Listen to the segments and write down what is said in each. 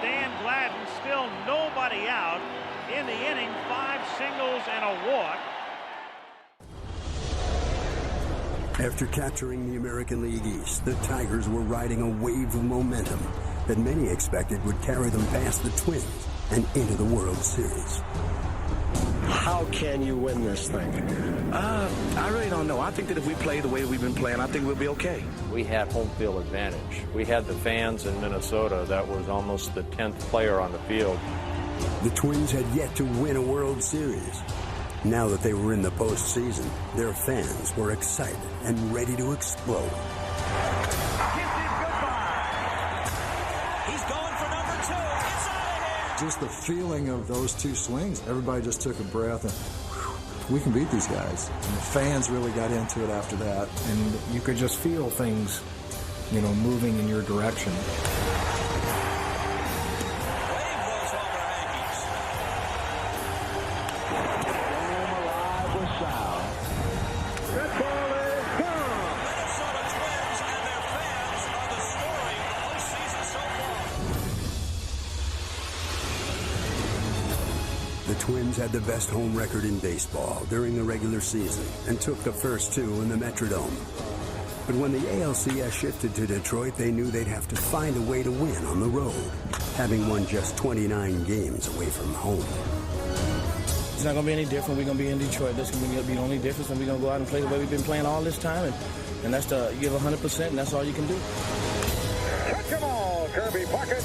Dan Gladden, still nobody out in the inning. 5 singles and a walk. After capturing the American League East, the Tigers were riding a wave of momentum that many expected would carry them past the Twins and into the World Series. How can you win this thing? I really don't know. I think that if we play the way we've been playing, I think we'll be okay. We had home field advantage. We had the fans in Minnesota. That was almost the 10th player on the field. The Twins had yet to win a World Series. Now that they were in the postseason, their fans were excited and ready to explode. He's going for number 2. It's out of here. Just the feeling of those 2 swings, everybody just took a breath and whew, we can beat these guys. And the fans really got into it after that. And you could just feel things, moving in your direction. The Twins had the best home record in baseball during the regular season and took the first 2 in the Metrodome. But when the ALCS shifted to Detroit, they knew they'd have to find a way to win on the road, having won just 29 games away from home. It's not going to be any different. We're going to be in Detroit. This is going to be the only difference, and we're going to go out and play the way we've been playing all this time, and that's to give 100%, and that's all you can do. Catch them all, Kirby Puckett.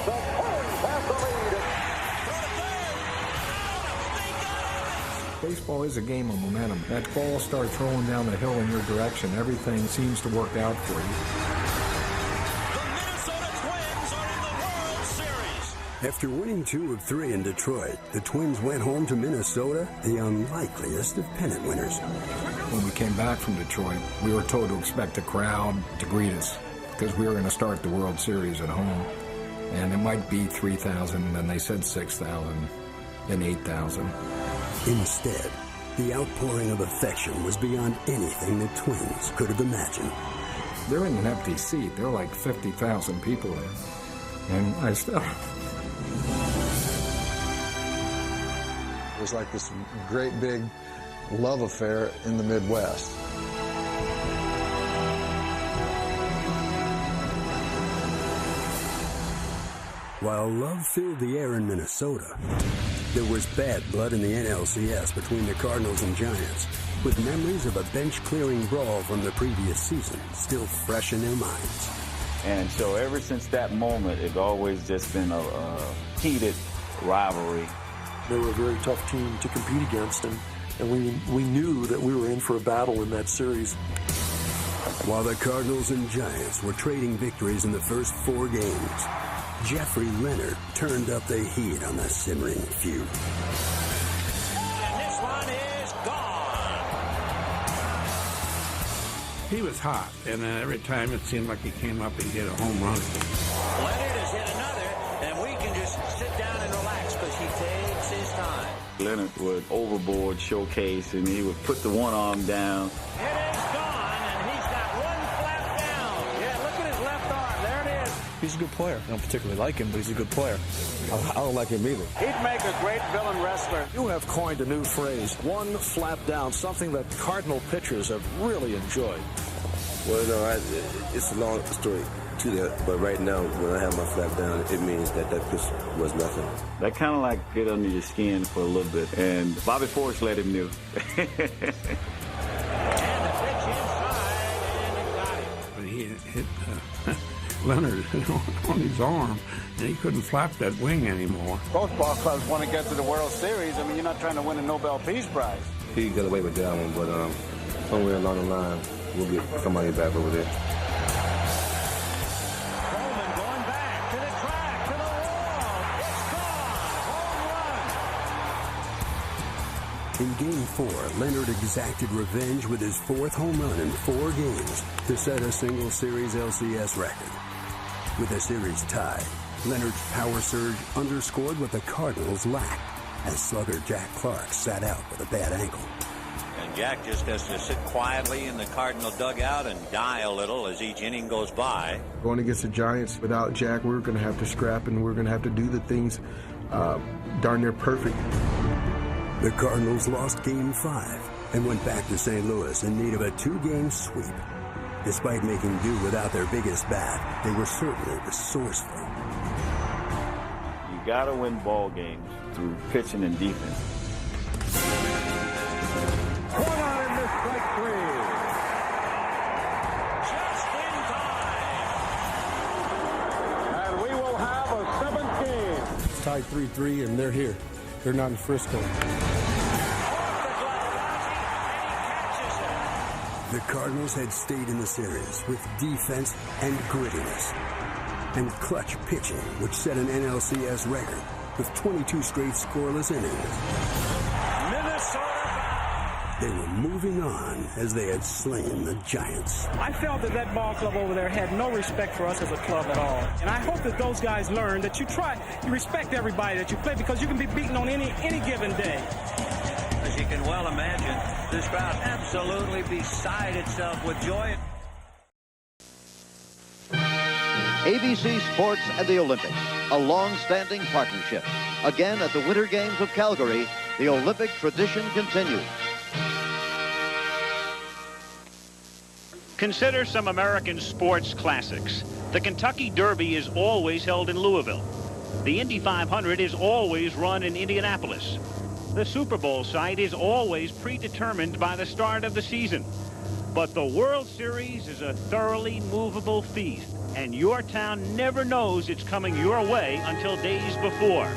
The Twins have the lead. Baseball is a game of momentum. That ball starts rolling down the hill in your direction. Everything seems to work out for you. The Minnesota Twins are in the World Series. After winning 2 of 3 in Detroit, the Twins went home to Minnesota, the unlikeliest of pennant winners. When we came back from Detroit, we were told to expect a crowd to greet us because we were going to start the World Series at home. And it might be 3,000, and they said 6,000, then 8,000. Instead, the outpouring of affection was beyond anything the Twins could have imagined. They're in an empty seat. There are like 50,000 people there. And I still... It was like this great big love affair in the Midwest. While love filled the air in Minnesota, there was bad blood in the NLCS between the Cardinals and Giants, with memories of a bench-clearing brawl from the previous season still fresh in their minds. And so ever since that moment, it's always just been a heated rivalry. They were a very tough team to compete against, and we knew that we were in for a battle in that series. While the Cardinals and Giants were trading victories in the first 4 games, Jeffrey Leonard turned up the heat on the simmering feud. And this one is gone. He was hot, and every time it seemed like he came up, he hit a home run. Leonard has hit another, and we can just sit down and relax because he takes his time. Leonard would overboard showcase, and he would put the one arm down. It is gone, and he's got one flap down. Yeah, look at his left arm. There it is. He's a good player. I don't particularly like him, but he's a good player. I don't like him either. He'd make a great villain wrestler. You have coined a new phrase, one flap down, something that Cardinal pitchers have really enjoyed. Well, no, it's a long story to that, but right now, when I have my flap down, it means that pitch was nothing. That kind of like get under your skin for a little bit, and Bobby Forrest let him know. But he hit Leonard on his arm, and he couldn't flap that wing anymore. Both ball clubs want to get to the World Series. I mean, you're not trying to win a Nobel Peace Prize. He got away with that one, but somewhere along the line, we'll get somebody back over there. Coleman going back to the track, to the wall. It's gone. Home run. In Game 4, Leonard exacted revenge with his 4th home run in 4 games to set a single-series LCS record. With the series tied, Leonard's power surge underscored what the Cardinals lacked, as slugger Jack Clark sat out with a bad ankle. And Jack just has to sit quietly in the Cardinal dugout and die a little as each inning goes by. Going against the Giants without Jack, we're going to have to scrap, and we're going to have to do the things darn near perfect. The Cardinals lost Game 5 and went back to St. Louis in need of a 2-game sweep. Despite making do without their biggest bat, they were certainly resourceful. You got to win ball games through pitching and defense. Swung on into strike 3. Just in time. And we will have a 7th game. It's tied 3-3, and they're here. They're not in Frisco. The Cardinals had stayed in the series with defense and grittiness, and clutch pitching, which set an NLCS record with 22 straight scoreless innings. They were moving on as they had slain the Giants. I felt that that ball club over there had no respect for us as a club at all. And I hope that those guys learn that you respect everybody that you play, because you can be beaten on any given day. As you can well imagine, this crowd absolutely beside itself with joy. ABC Sports and the Olympics, a long-standing partnership. Again, at the Winter Games of Calgary, the Olympic tradition continues. Consider some American sports classics. The Kentucky Derby is always held in Louisville. The Indy 500 is always run in Indianapolis. The Super Bowl site is always predetermined by the start of the season. But the World Series is a thoroughly movable feast, and your town never knows it's coming your way until days before.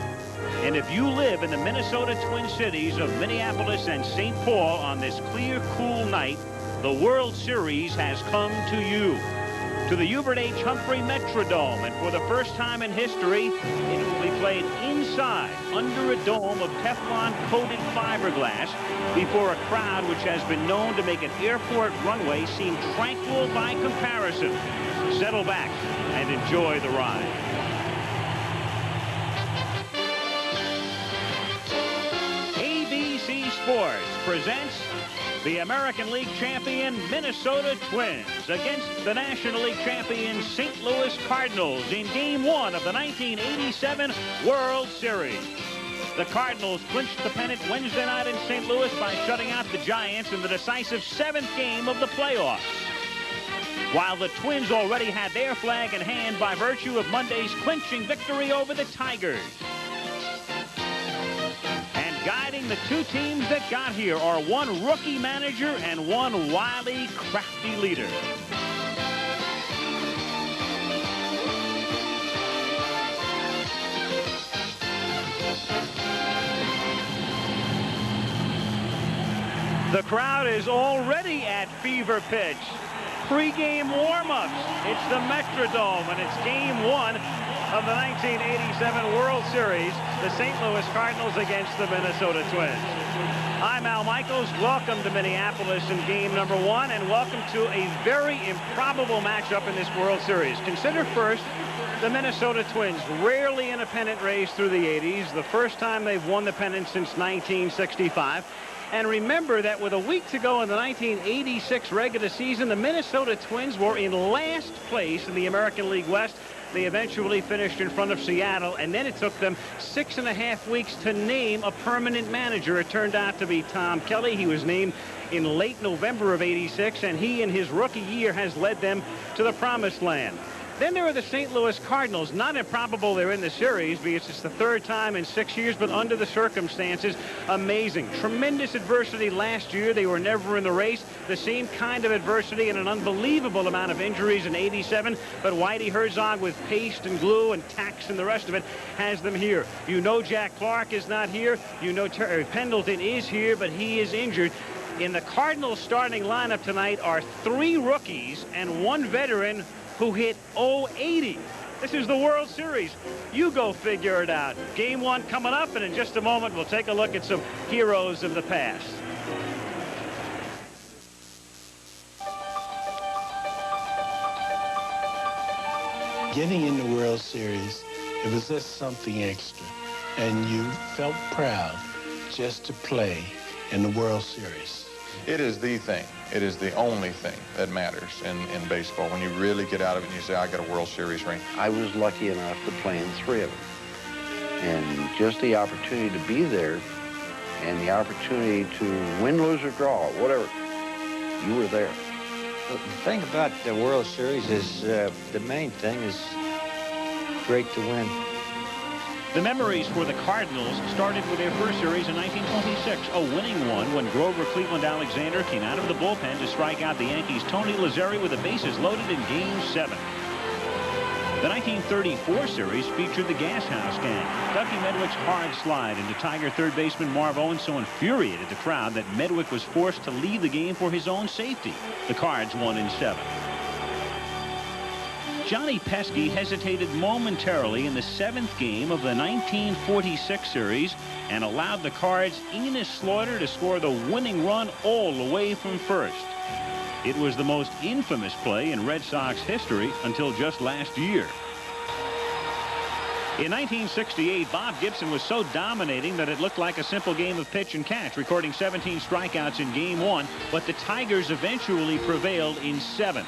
And if you live in the Minnesota Twin Cities of Minneapolis and St. Paul on this clear, cool night, the World Series has come to you. To the Hubert H. Humphrey Metrodome, and for the first time in history, it will be played inside, under a dome of Teflon-coated fiberglass, before a crowd which has been known to make an airport runway seem tranquil by comparison. Settle back and enjoy the ride. ABC Sports presents the American League champion Minnesota Twins against the National League champion St. Louis Cardinals in Game 1 of the 1987 World Series. The Cardinals clinched the pennant Wednesday night in St. Louis by shutting out the Giants in the decisive 7th game of the playoffs, while the Twins already had their flag in hand by virtue of Monday's clinching victory over the Tigers. Guiding the two teams that got here are one rookie manager and one wily, crafty leader. The crowd is already at fever pitch. Pre-game warm-ups. It's the Metrodome, and it's Game 1 of the 1987 World Series, the St. Louis Cardinals against the Minnesota Twins. I'm Al Michaels. Welcome to Minneapolis in game number 1, and welcome to a very improbable matchup in this World Series. Consider first the Minnesota Twins, rarely in a pennant race through the 80s, the first time they've won the pennant since 1965. And remember that with a week to go in the 1986 regular season, the Minnesota Twins were in last place in the American League West. They eventually finished in front of Seattle, and then it took them 6.5 weeks to name a permanent manager. It turned out to be Tom Kelly. He was named in late November of '86, and he in his rookie year has led them to the promised land. Then there are the St. Louis Cardinals. Not improbable they're in the series because it's the 3rd time in 6 years, but under the circumstances, amazing. Tremendous adversity last year. They were never in the race. The same kind of adversity and an unbelievable amount of injuries in '87, but Whitey Herzog with paste and glue and tacks and the rest of it has them here. You know Jack Clark is not here. You know Terry Pendleton is here, but he is injured. In the Cardinals starting lineup tonight are 3 rookies and 1 veteran who hit .080. This is the World Series. You go figure it out. Game 1 coming up, and in just a moment, we'll take a look at some heroes of the past. Getting in the World Series, it was just something extra, and you felt proud just to play in the World Series. It is the thing. It is the only thing that matters in baseball. When you really get out of it and you say, I got a World Series ring. I was lucky enough to play in 3 of them. And just the opportunity to be there and the opportunity to win, lose, or draw, whatever, you were there. The thing about the World Series is the main thing is great to win. The memories for the Cardinals started with their first series in 1926, a winning one when Grover Cleveland Alexander came out of the bullpen to strike out the Yankees' Tony Lazzeri with the bases loaded in Game 7. The 1934 series featured the Gas House Gang. Ducky Medwick's hard slide into Tiger third baseman Marv Owens so infuriated the crowd that Medwick was forced to leave the game for his own safety. The Cards won in 7. Johnny Pesky hesitated momentarily in the 7th game of the 1946 series and allowed the Cards' Enos Slaughter to score the winning run all the way from first. It was the most infamous play in Red Sox history until just last year. In 1968, Bob Gibson was so dominating that it looked like a simple game of pitch and catch, recording 17 strikeouts in Game 1, but the Tigers eventually prevailed in 7.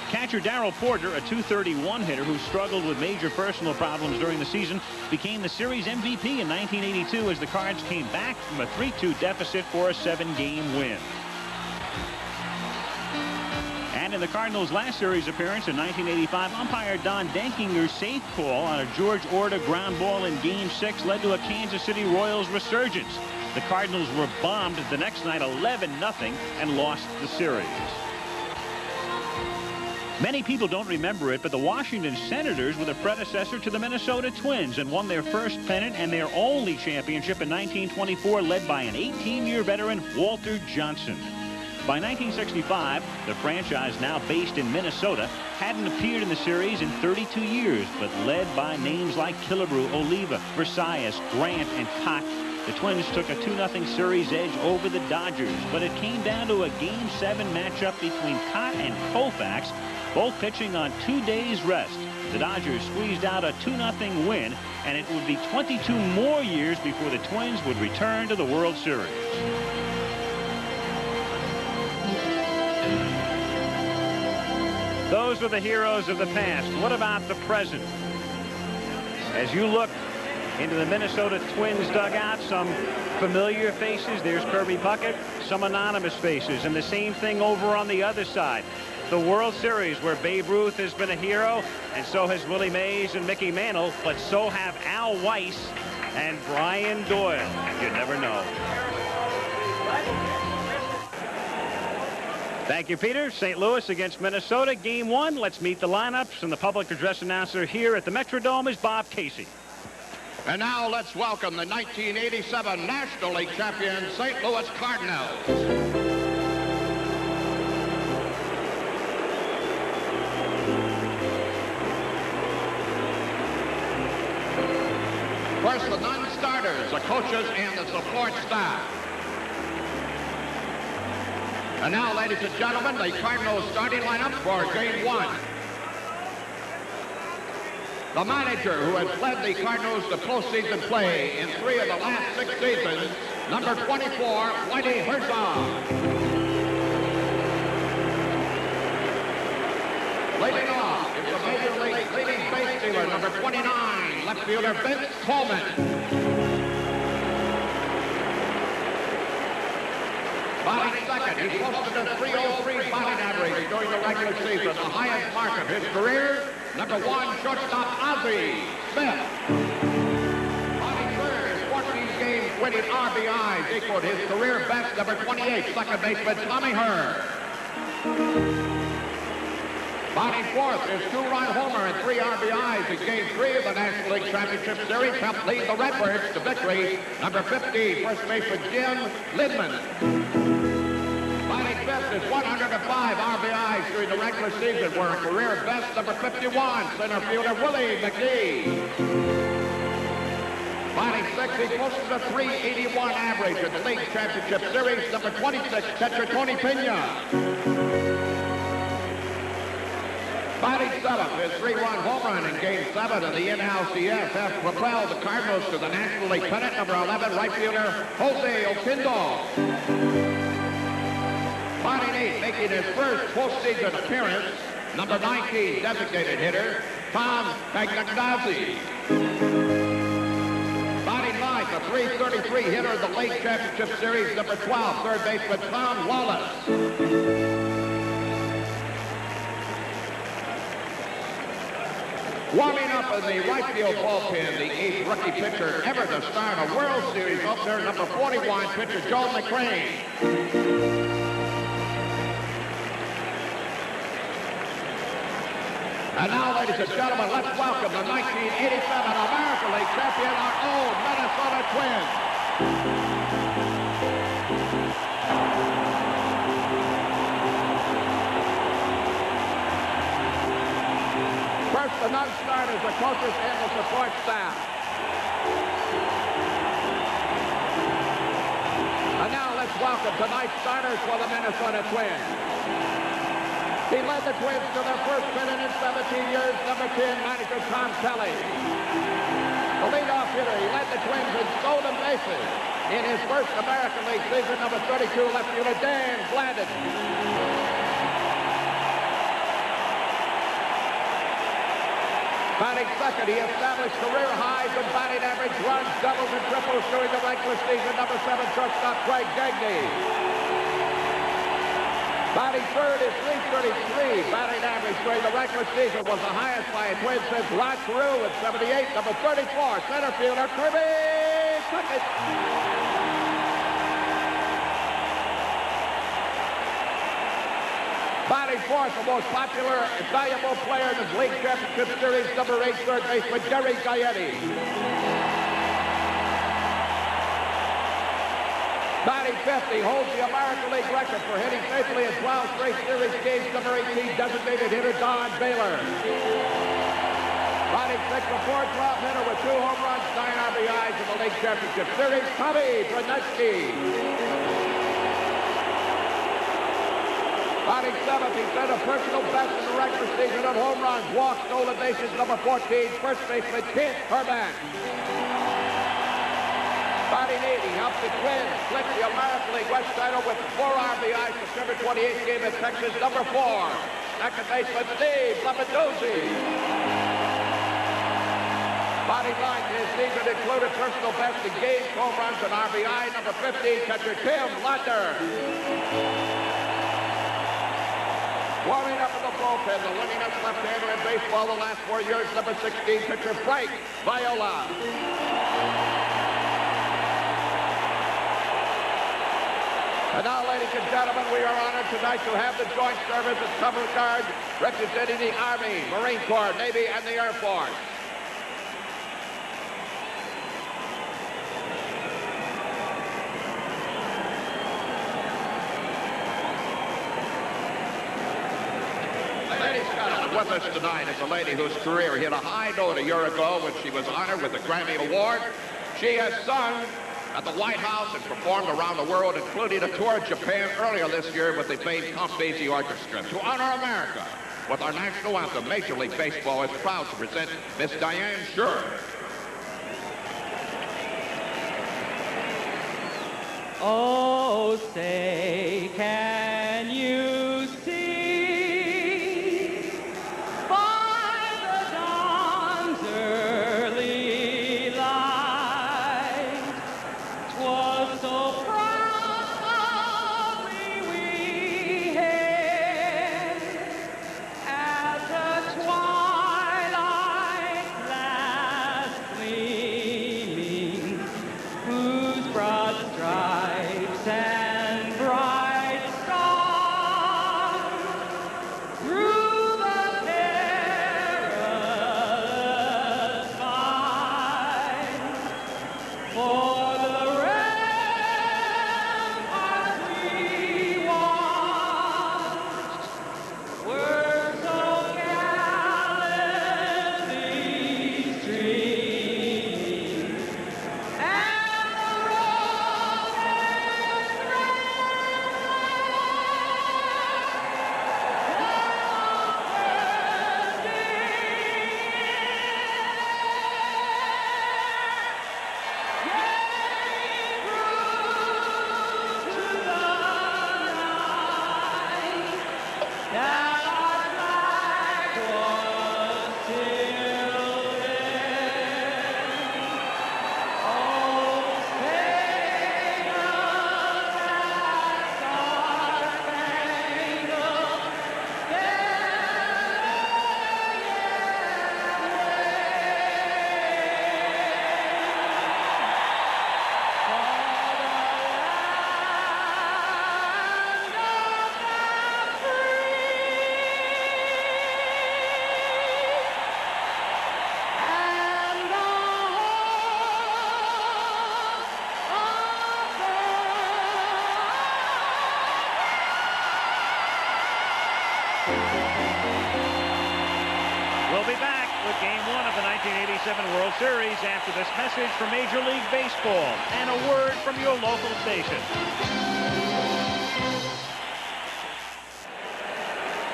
Catcher Darrell Porter, a .231 hitter who struggled with major personal problems during the season, became the series MVP in 1982 as the Cards came back from a 3-2 deficit for a 7-game win. And in the Cardinals' last series appearance in 1985, umpire Don Denkinger's safe call on a George Orta ground ball in Game 6 led to a Kansas City Royals resurgence. The Cardinals were bombed the next night 11-0 and lost the series. Many people don't remember it, but the Washington Senators were the predecessor to the Minnesota Twins and won their first pennant and their only championship in 1924, led by an 18-year veteran, Walter Johnson. By 1965, the franchise, now based in Minnesota, hadn't appeared in the series in 32 years, but led by names like Killebrew, Oliva, Versailles, Grant, and Koch, the Twins took a 2-0 series edge over the Dodgers, but it came down to a Game 7 matchup between Koch and Koufax, both pitching on 2 days' rest. The Dodgers squeezed out a 2-0 win, and it would be 22 more years before the Twins would return to the World Series. Those were the heroes of the past. What about the present? As you look into the Minnesota Twins dugout, some familiar faces. There's Kirby Puckett, some anonymous faces, and the same thing over on the other side. The World Series, where Babe Ruth has been a hero, and so has Willie Mays and Mickey Mantle, but so have Al Weiss and Brian Doyle. You never know. Thank you, Peter. St. Louis against Minnesota, Game 1. Let's meet the lineups, and the public address announcer here at the Metrodome is Bob Casey. And now let's welcome the 1987 National League champion St. Louis Cardinals. First, the non-starters, the coaches, and the support staff. And now, ladies and gentlemen, the Cardinals starting lineup for Game 1. The manager who has led the Cardinals to postseason play in 3 of the last 6 seasons, number 24, Whitey Herzog. Leading off is the Major League leading base stealer, number 29, left fielder Vince Coleman. Batting second, he posted a .303 batting average during the regular season, the highest mark of his career. Number 1, shortstop Ozzie Smith. Batting third, 14 games winning RBIs equaled his career best. Number 28, second baseman Tommy Herr. Batting fourth is 2-run homer and 3 RBIs in Game 3 of the National League Championship Series. Helped lead the Redbirds to victory. Number 50, first baseman Jim Lindman. Batting fifth is 105 RBIs during the regular season, where a career best, number 51, center fielder Willie McGee. Batting sixth, he posted a .381 average in the League Championship Series. Number 26, catcher Tony Pena. Batting seventh, his 3-run home run in Game 7 of the NLCS has propelled the Cardinals to the National League pennant. Number 11, right fielder Jose Oquendo. 28, making his first postseason appearance, number 19 designated hitter, Tom Pagnagazzi. Batting ninth, a .333 hitter in the late championship series, number 12, third baseman Tom Wallace. Warming up in the right field bullpen, the 8th rookie pitcher ever to start a World Series opener, number 41 pitcher Joe MaGrane. And now, ladies and gentlemen, let's welcome the 1987 American League champion, our own Minnesota Twins. First, the non-starters, the coaches, and the support staff. And now let's welcome tonight's starters for the Minnesota Twins. He led the Twins to their first win in 17 years, number 10, manager Tom Kelly. The leadoff hitter, he led the Twins in stolen bases in his first American League season, number 32, left fielder Dan Blandon. Batting second, he established career highs in batting average, runs, doubles, and triples during the regular season. Number 7, shortstop Craig Gagne. Batting third is .333. Batting average during the regular season was the highest by a Twin since Rod Carew in '78. Number 34, center fielder Kirby Puckett. Batting fourth, the most popular and valuable player in the league championship series, number 8, third baseman Gary Gaetti. Batting 50, holds the American League record for hitting safely in 12 straight series games, number 18, designated hitter Don Baylor. Batting 6, a .412 hitter with 2 home runs, 9 RBIs in the league championship series, Tommy Brunetsky. Batting 7th, he set a personal best in the regular season of home runs, walks, stolen bases, number 14, first baseman Kent Herman. Batting 8, he helped the Twins flip the American League West title with 4 RBIs, September 28th game in Texas, number 4, second baseman Steve Lamadozzi. Batting 9th, his season included personal best in games, home runs, and RBI, number 15, catcher Tim Lander. Warming up in the bullpen, the winningest left-hander in baseball the last 4 years, number 16, pitcher Frank Viola. And now, ladies and gentlemen, we are honored tonight to have the Joint Service and Cover Guard representing the Army, Marine Corps, Navy, and the Air Force. With us tonight is a lady whose career hit a high note a year ago when she was honored with the Grammy Award. She has sung at the White House and performed around the world, including a tour of Japan earlier this year with the famed Count Basie Orchestra. To honor America with our national anthem, Major League Baseball is proud to present Miss Diane Schuur. Oh, say, can you see? And bright stars. 1987 World Series after this message from Major League Baseball and a word from your local station.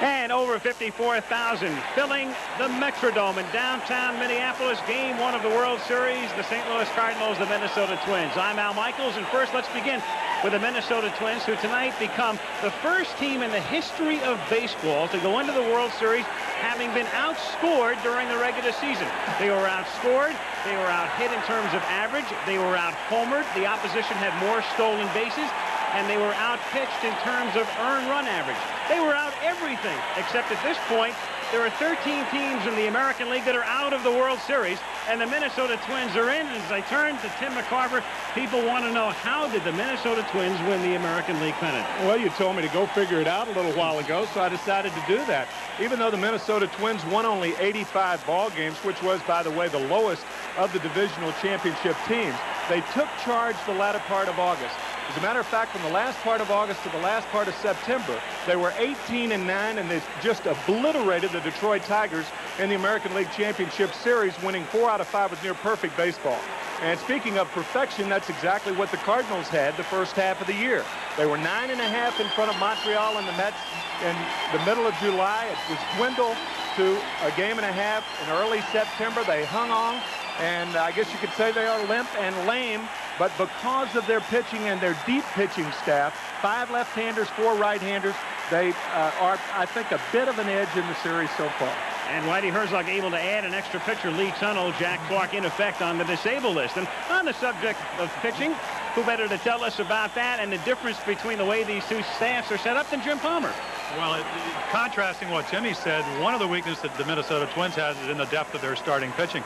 And over 54,000 filling the Metrodome in downtown Minneapolis. Game 1 of the World Series, the St. Louis Cardinals, the Minnesota Twins. I'm Al Michaels, and first let's begin with the Minnesota Twins, who tonight become the first team in the history of baseball to go into the World Series having been outscored during the regular season. They were outscored, they were out-hit in terms of average, they were out-homered, the opposition had more stolen bases, and they were out-pitched in terms of earned run average. They were out everything, except at this point, there are 13 teams in the American League that are out of the World Series, and the Minnesota Twins are in. As I turn to Tim McCarver, people want to know, how did the Minnesota Twins win the American League pennant? Well, you told me to go figure it out a little while ago, so I decided to do that. Even though the Minnesota Twins won only 85 ball games, which was, by the way, the lowest of the divisional championship teams, they took charge the latter part of August. As a matter of fact, from the last part of August to the last part of September, they were 18-9, and they just obliterated the Detroit Tigers in the American League Championship Series, winning 4 out of 5 with near-perfect baseball. And speaking of perfection, that's exactly what the Cardinals had the first half of the year. They were 9.5 in front of Montreal and the Mets in the middle of July. It was dwindled to a game and a half in early September. They hung on, and I guess you could say they are limp and lame. But because of their pitching and their deep pitching staff, 5 left-handers, 4 right-handers, they are, I think, a bit of an edge in the series so far. And Whitey Herzog able to add an extra pitcher, Lee Tunnell, Jack Clark in effect on the disabled list. And on the subject of pitching, who better to tell us about that and the difference between the way these two staffs are set up than Jim Palmer? Well, contrasting what Jimmy said, one of the weaknesses that the Minnesota Twins has is in the depth of their starting pitching.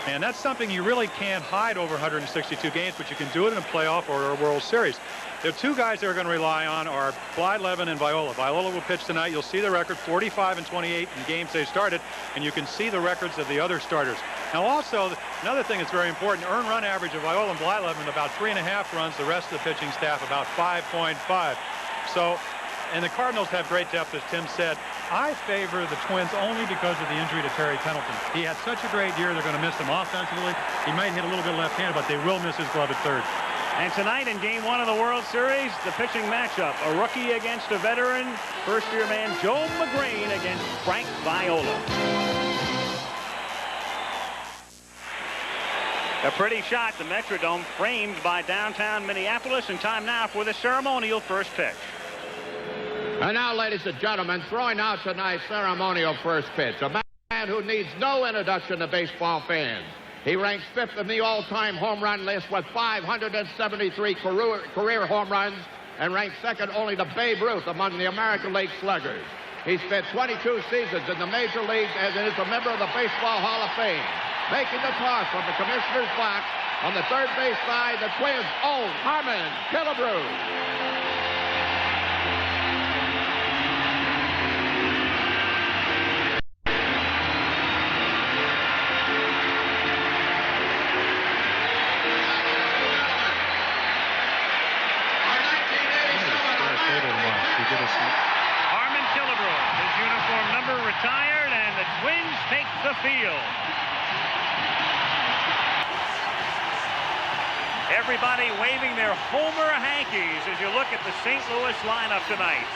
And that's something you really can't hide over 162 games, but you can do it in a playoff or a World Series. The 2 guys they're going to rely on are Blyleven and Viola. Viola will pitch tonight. You'll see the record, 45 and 28 in games they started, and you can see the records of the other starters. Now, also, another thing that's very important, earned run average of Viola and Blyleven about 3.5 runs, the rest of the pitching staff about 5.5. So, and the Cardinals have great depth, as Tim said. I favor the Twins only because of the injury to Terry Pendleton. He had such a great year, they're going to miss him offensively. He might hit a little bit left-handed, but they will miss his glove at third. And tonight in Game 1 of the World Series, the pitching matchup, a rookie against a veteran, first-year man Joe MaGrane against Frank Viola. A pretty shot, the Metrodome framed by downtown Minneapolis, and time now for the ceremonial first pitch. And now, ladies and gentlemen, throwing out tonight's ceremonial first pitch, a man who needs no introduction to baseball fans. He ranks 5th in the all-time home run list with 573 career home runs, and ranks 2nd only to Babe Ruth among the American League sluggers. He spent 22 seasons in the major leagues and is a member of the Baseball Hall of Fame. Making the toss from the commissioner's box on the third base side, the Twins' own Harmon Killebrew. Harmon Killebrew, his uniform number retired, and the Twins take the field. Everybody waving their Homer hankies as you look at the St. Louis lineup tonight.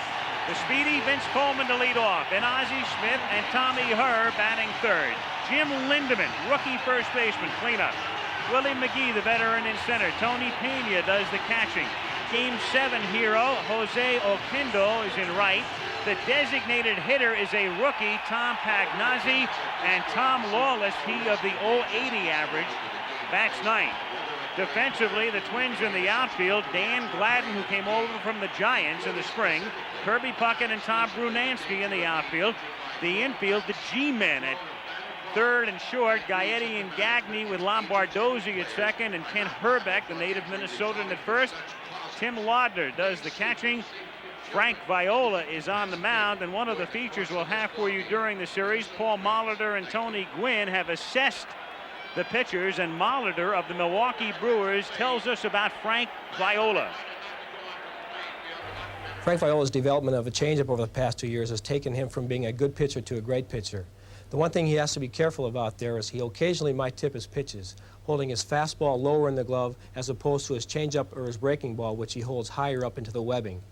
The speedy Vince Coleman to lead off, and Ozzie Smith and Tommy Herr batting third. Jim Lindemann, rookie first baseman, cleanup. Willie McGee, the veteran, in center. Tony Pena does the catching. Game 7 hero, Jose Oquendo, is in right. The designated hitter is a rookie, Tom Pagnozzi, and Tom Lawless, he of the 080 average, bats ninth. Defensively, the Twins in the outfield, Dan Gladden, who came over from the Giants in the spring, Kirby Puckett and Tom Brunansky in the outfield. The infield, the G-men at third and short, Gaetti and Gagne with Lombardozzi at second, and Ken Herbeck, the native Minnesotan, at first. Tim Laudner does the catching. Frank Viola is on the mound, and one of the features we'll have for you during the series, Paul Molitor and Tony Gwynn have assessed the pitchers, and Molitor of the Milwaukee Brewers tells us about Frank Viola. Frank Viola's development of a changeup over the past 2 years has taken him from being a good pitcher to a great pitcher. The one thing he has to be careful about there is he occasionally might tip his pitches, holding his fastball lower in the glove as opposed to his changeup or his breaking ball, which he holds higher up into the webbing.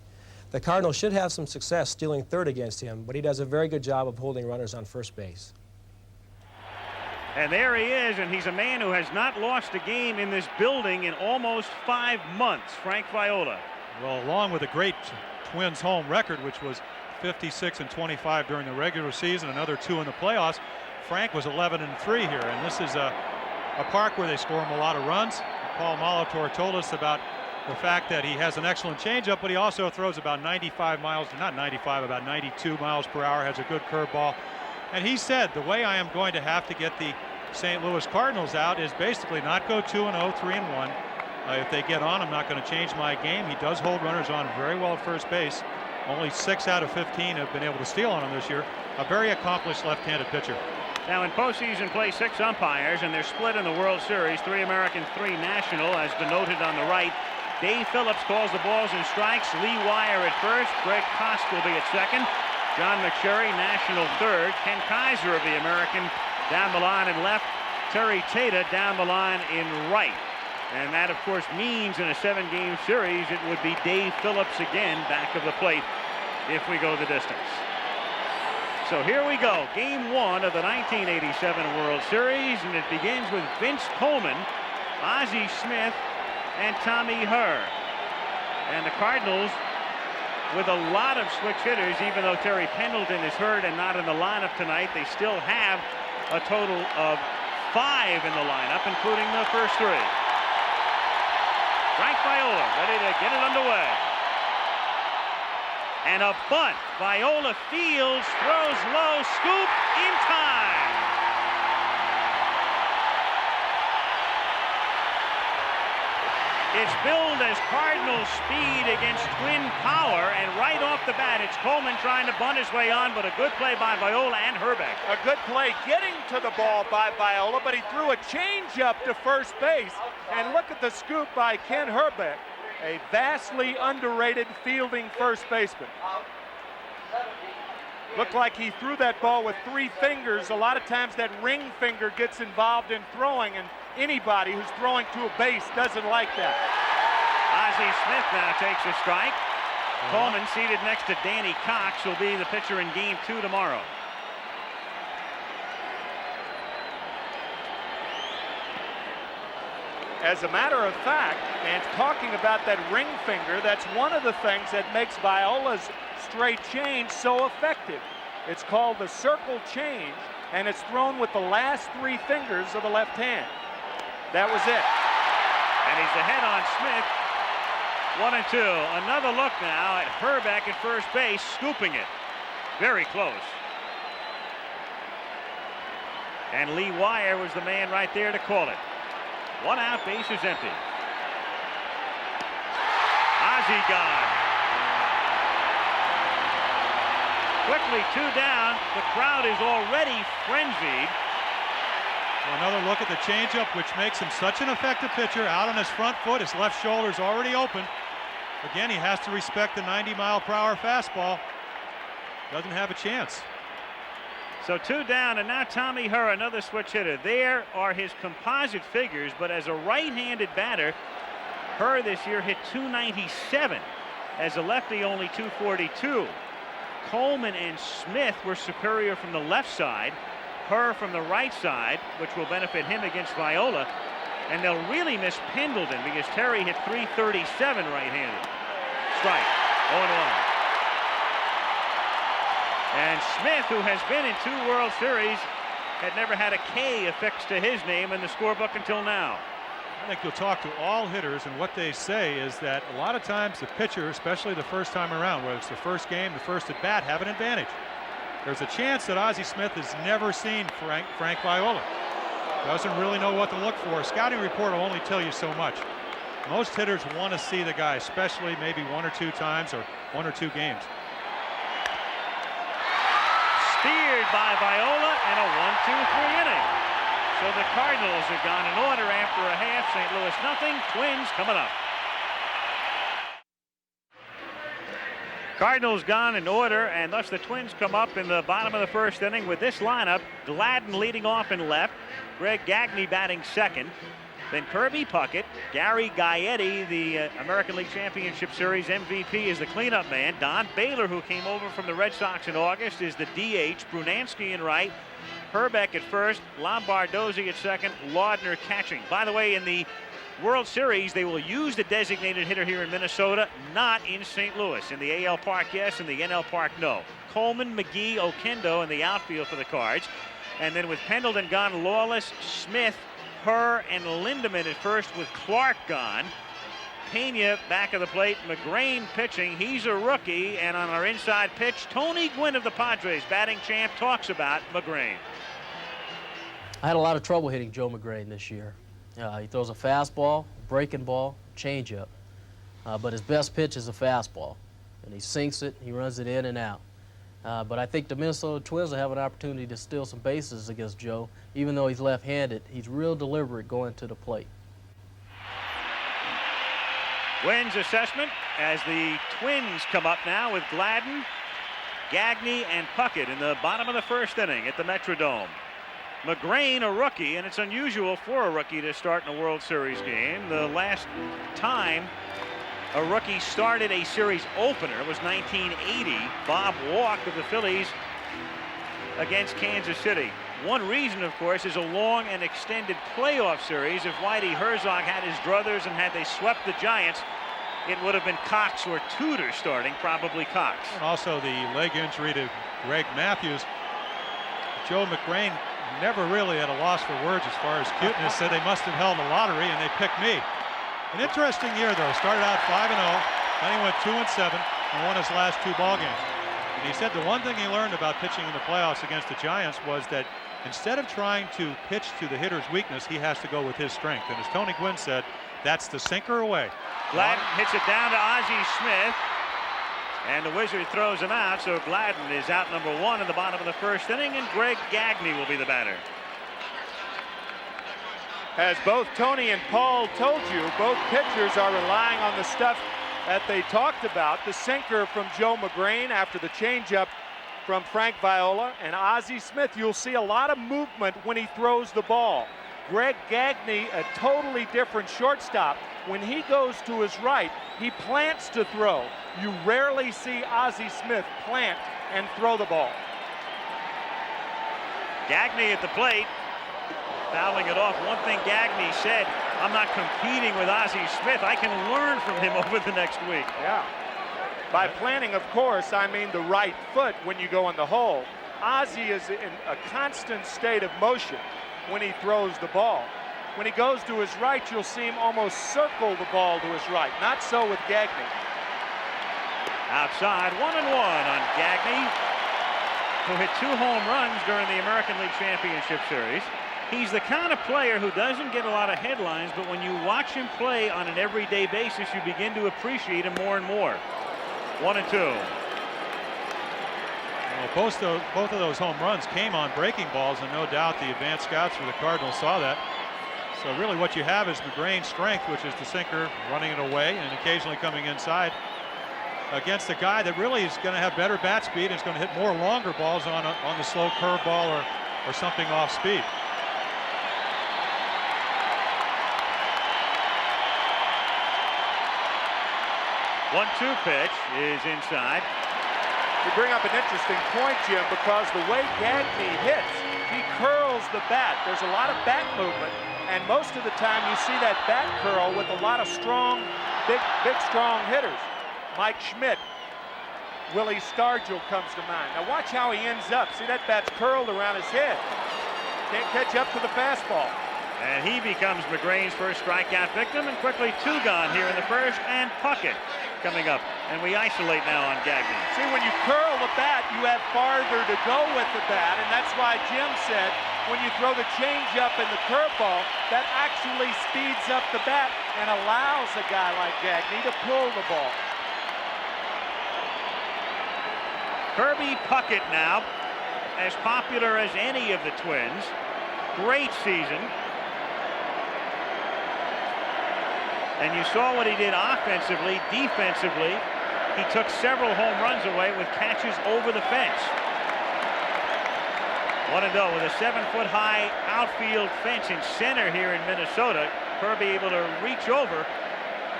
The Cardinals should have some success stealing third against him, but he does a very good job of holding runners on first base. And there he is, and he's a man who has not lost a game in this building in almost 5 months, Frank Viola. Well, along with a great Twins home record, which was 56-25 during the regular season, another 2 in the playoffs, Frank was 11-3 here, and this is a park where they score him a lot of runs. Paul Molitor told us about the fact that he has an excellent changeup, but he also throws about 95 miles, not 95, about 92 miles per hour, has a good curveball. And he said, the way I am going to have to get the St. Louis Cardinals out is basically not go 2-0, 3-1. If they get on, I'm not going to change my game. He does hold runners on very well at first base. Only 6 out of 15 have been able to steal on him this year. A very accomplished left-handed pitcher. Now in postseason play, 6 umpires, and they're split in the World Series. 3 American, 3 National, as denoted on the right. Dave Phillips calls the balls and strikes. Lee Wire at first. Greg Kosk will be at second. John McSherry, National, third. Ken Kaiser of the American down the line in left. Terry Tata down the line in right. And that, of course, means in a 7-game series, it would be Dave Phillips again back of the plate if we go the distance. So here we go. Game 1 of the 1987 World Series, and it begins with Vince Coleman, Ozzie Smith, and Tommy Herr. And the Cardinals with a lot of switch hitters, even though Terry Pendleton is hurt and not in the lineup tonight. They still have a total of 5 in the lineup, including the first 3. Frank Viola ready to get it underway. And a bunt. Viola fields, throws low, scoop in time. It's billed as Cardinal speed against Twin power, and right off the bat, it's Coleman trying to bunt his way on, but a good play by Viola and Herbeck. A good play getting to the ball by Viola, but he threw a changeup to first base. And look at the scoop by Ken Herbeck, a vastly underrated fielding first baseman. Looked like he threw that ball with 3 fingers. A lot of times that ring finger gets involved in throwing, and anybody who's throwing to a base doesn't like that. Ozzie Smith now takes a strike. Coleman seated next to Danny Cox will be the pitcher in game 2 tomorrow. As a matter of fact, and talking about that ring finger, that's one of the things that makes Viola's straight change so effective. It's called the circle change, and it's thrown with the last 3 fingers of the left hand. That was it. And he's ahead on Smith. 1-2. Another look now at Herbeck at first base, scooping it. Very close. And Lee Wire was the man right there to call it. 1 out, base is empty. Ozzie gone. Quickly 2 down. The crowd is already frenzied. Another look at the changeup, which makes him such an effective pitcher. Out on his front foot, his left shoulder's already open. Again, he has to respect the 90-mile-per-hour fastball. Doesn't have a chance. So 2 down, and now Tommy Herr, another switch hitter. There are his composite figures, but as a right-handed batter, Herr this year hit .297. As a lefty, only .242. Coleman and Smith were superior from the left side. Herr from the right side, which will benefit him against Viola. And they'll really miss Pendleton because Terry hit .337 right-handed. Strike. 0-1. And Smith, who has been in 2 World Series, had never had a K affixed to his name in the scorebook until now. I think you'll talk to all hitters, and what they say is that a lot of times the pitcher, especially the first time around, whether it's the first game, the first at bat, have an advantage. There's a chance that Ozzie Smith has never seen Frank Viola. Doesn't really know what to look for. A scouting report will only tell you so much. Most hitters want to see the guy, especially maybe 1 or 2 times or 1 or 2 games. Steered by Viola and a 1-2-3 inning. So the Cardinals have gone in order after a half. St. Louis nothing. Twins coming up. Cardinals gone in order, and thus the Twins come up in the bottom of the first inning with this lineup. Gladden leading off in left, Greg Gagne batting second, then Kirby Puckett, Gary Gaetti, the American League Championship Series MVP, is the cleanup man. Don Baylor, who came over from the Red Sox in August, is the DH. Brunansky in right, Herbeck at first, Lombardozzi at second, Laudner catching. By the way, in the World Series, they will use the designated hitter here in Minnesota, not in St. Louis. In the AL Park, yes. In the NL Park, no. Coleman, McGee, Okendo in the outfield for the Cards. And then with Pendleton gone, Lawless, Smith, Herr, and Lindemann at first with Clark gone. Pena back of the plate, MaGrane pitching. He's a rookie. And on our inside pitch, Tony Gwynn of the Padres, batting champ, talks about MaGrane. I had a lot of trouble hitting Joe MaGrane this year. He throws a fastball, breaking ball, changeup. But his best pitch is a fastball. And he sinks it, he runs it in and out. But I think the Minnesota Twins will have an opportunity to steal some bases against Joe. Even though he's left-handed, he's real deliberate going to the plate. Wynn's assessment as the Twins come up now with Gladden, Gagne, and Puckett in the bottom of the first inning at the Metrodome. MaGrane, a rookie, and it's unusual for a rookie to start in a World Series game. The last time a rookie started a series opener was 1980. Bob Walk of the Phillies against Kansas City. One reason, of course, is a long and extended playoff series. If Whitey Herzog had his druthers and had they swept the Giants, it would have been Cox or Tudor starting, probably Cox. And also the leg injury to Greg Matthews. Joe MaGrane never really at a loss for words as far as cuteness. Said they must have held a lottery and they picked me. An interesting year though. Started out 5-0, then he went 2-7 and won his last 2 ball games. And he said the one thing he learned about pitching in the playoffs against the Giants was that instead of trying to pitch to the hitter's weakness, he has to go with his strength. And as Tony Gwynn said, that's the sinker away. Gladden hits it down to Ozzie Smith. And the Wizard throws him out, so Gladden is out number 1 in the bottom of the first inning, and Greg Gagne will be the batter. As both Tony and Paul told you, both pitchers are relying on the stuff that they talked about. The sinker from Joe MaGrane after the changeup from Frank Viola, and Ozzie Smith. You'll see a lot of movement when he throws the ball. Greg Gagne, a totally different shortstop. When he goes to his right, he plants to throw. You rarely see Ozzie Smith plant and throw the ball. Gagne at the plate, fouling it off. One thing Gagne said, I'm not competing with Ozzie Smith. I can learn from him over the next week. Yeah. By planting, of course, I mean the right foot when you go in the hole. Ozzie is in a constant state of motion when he throws the ball. When he goes to his right, you'll see him almost circle the ball to his right. Not so with Gagne. Outside, 1-1 on Gagne, who hit 2 home runs during the American League Championship Series. He's the kind of player who doesn't get a lot of headlines, but when you watch him play on an everyday basis, you begin to appreciate him more and more. 1-2. Well, both of those home runs came on breaking balls, and no doubt the advanced scouts for the Cardinals saw that. So really what you have is MaGrane's strength, which is the sinker, running it away and occasionally coming inside against a guy that really is going to have better bat speed and is going to hit more longer balls on the slow curveball or something off speed. One-two pitch is inside. You bring up an interesting point, Jim, because the way Gagne hits, he curls the bat. There's a lot of bat movement, and most of the time you see that bat curl with a lot of strong, big, strong hitters. Mike Schmidt, Willie Stargell comes to mind. Now watch how he ends up. See, that bat's curled around his head. Can't catch up to the fastball. And he becomes MaGrane's first strikeout victim, and quickly 2 gone here in the first, and Puckett coming up. And we isolate now on Gagne. See, when you curl the bat, you have farther to go with the bat, and that's why Jim said when you throw the changeup and the curveball, that actually speeds up the bat and allows a guy like Gagne to pull the ball. Kirby Puckett now, as popular as any of the Twins. Great season. And you saw what he did offensively, defensively. he took several home runs away with catches over the fence. 1-0 with a 7-foot-high outfield fence in center here in Minnesota. Kirby able to reach over,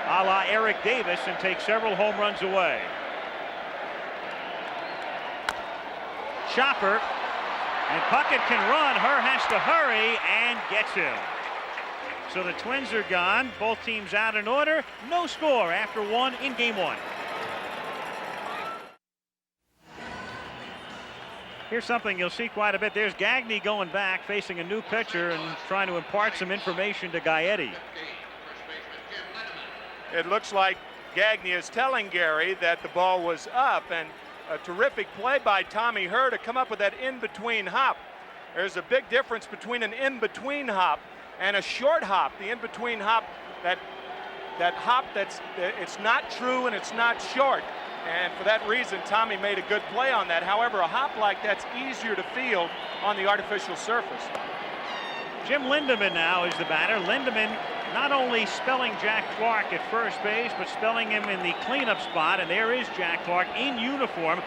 a la Eric Davis, and take several home runs away. Chopper, and Puckett can run. Herr has to hurry and gets him. So the Twins are gone. Both teams out in order. No score after one in game one. Here's something you'll see quite a bit. There's Gagne going back, facing a new pitcher and trying to impart some information to Gaetti. It looks like Gagne is telling Gary that the ball was up, and a terrific play by Tommy Herr to come up with that in-between hop. There's a big difference between an in-between hop and a short hop. The in-between hop, that hop it's not true and it's not short. And for that reason, Tommy made a good play on that. However, a hop like that's easier to field on the artificial surface. Jim Lindemann now is the batter. Lindemann not only spelling Jack Clark at first base, but spelling him in the cleanup spot. And there is Jack Clark in uniform,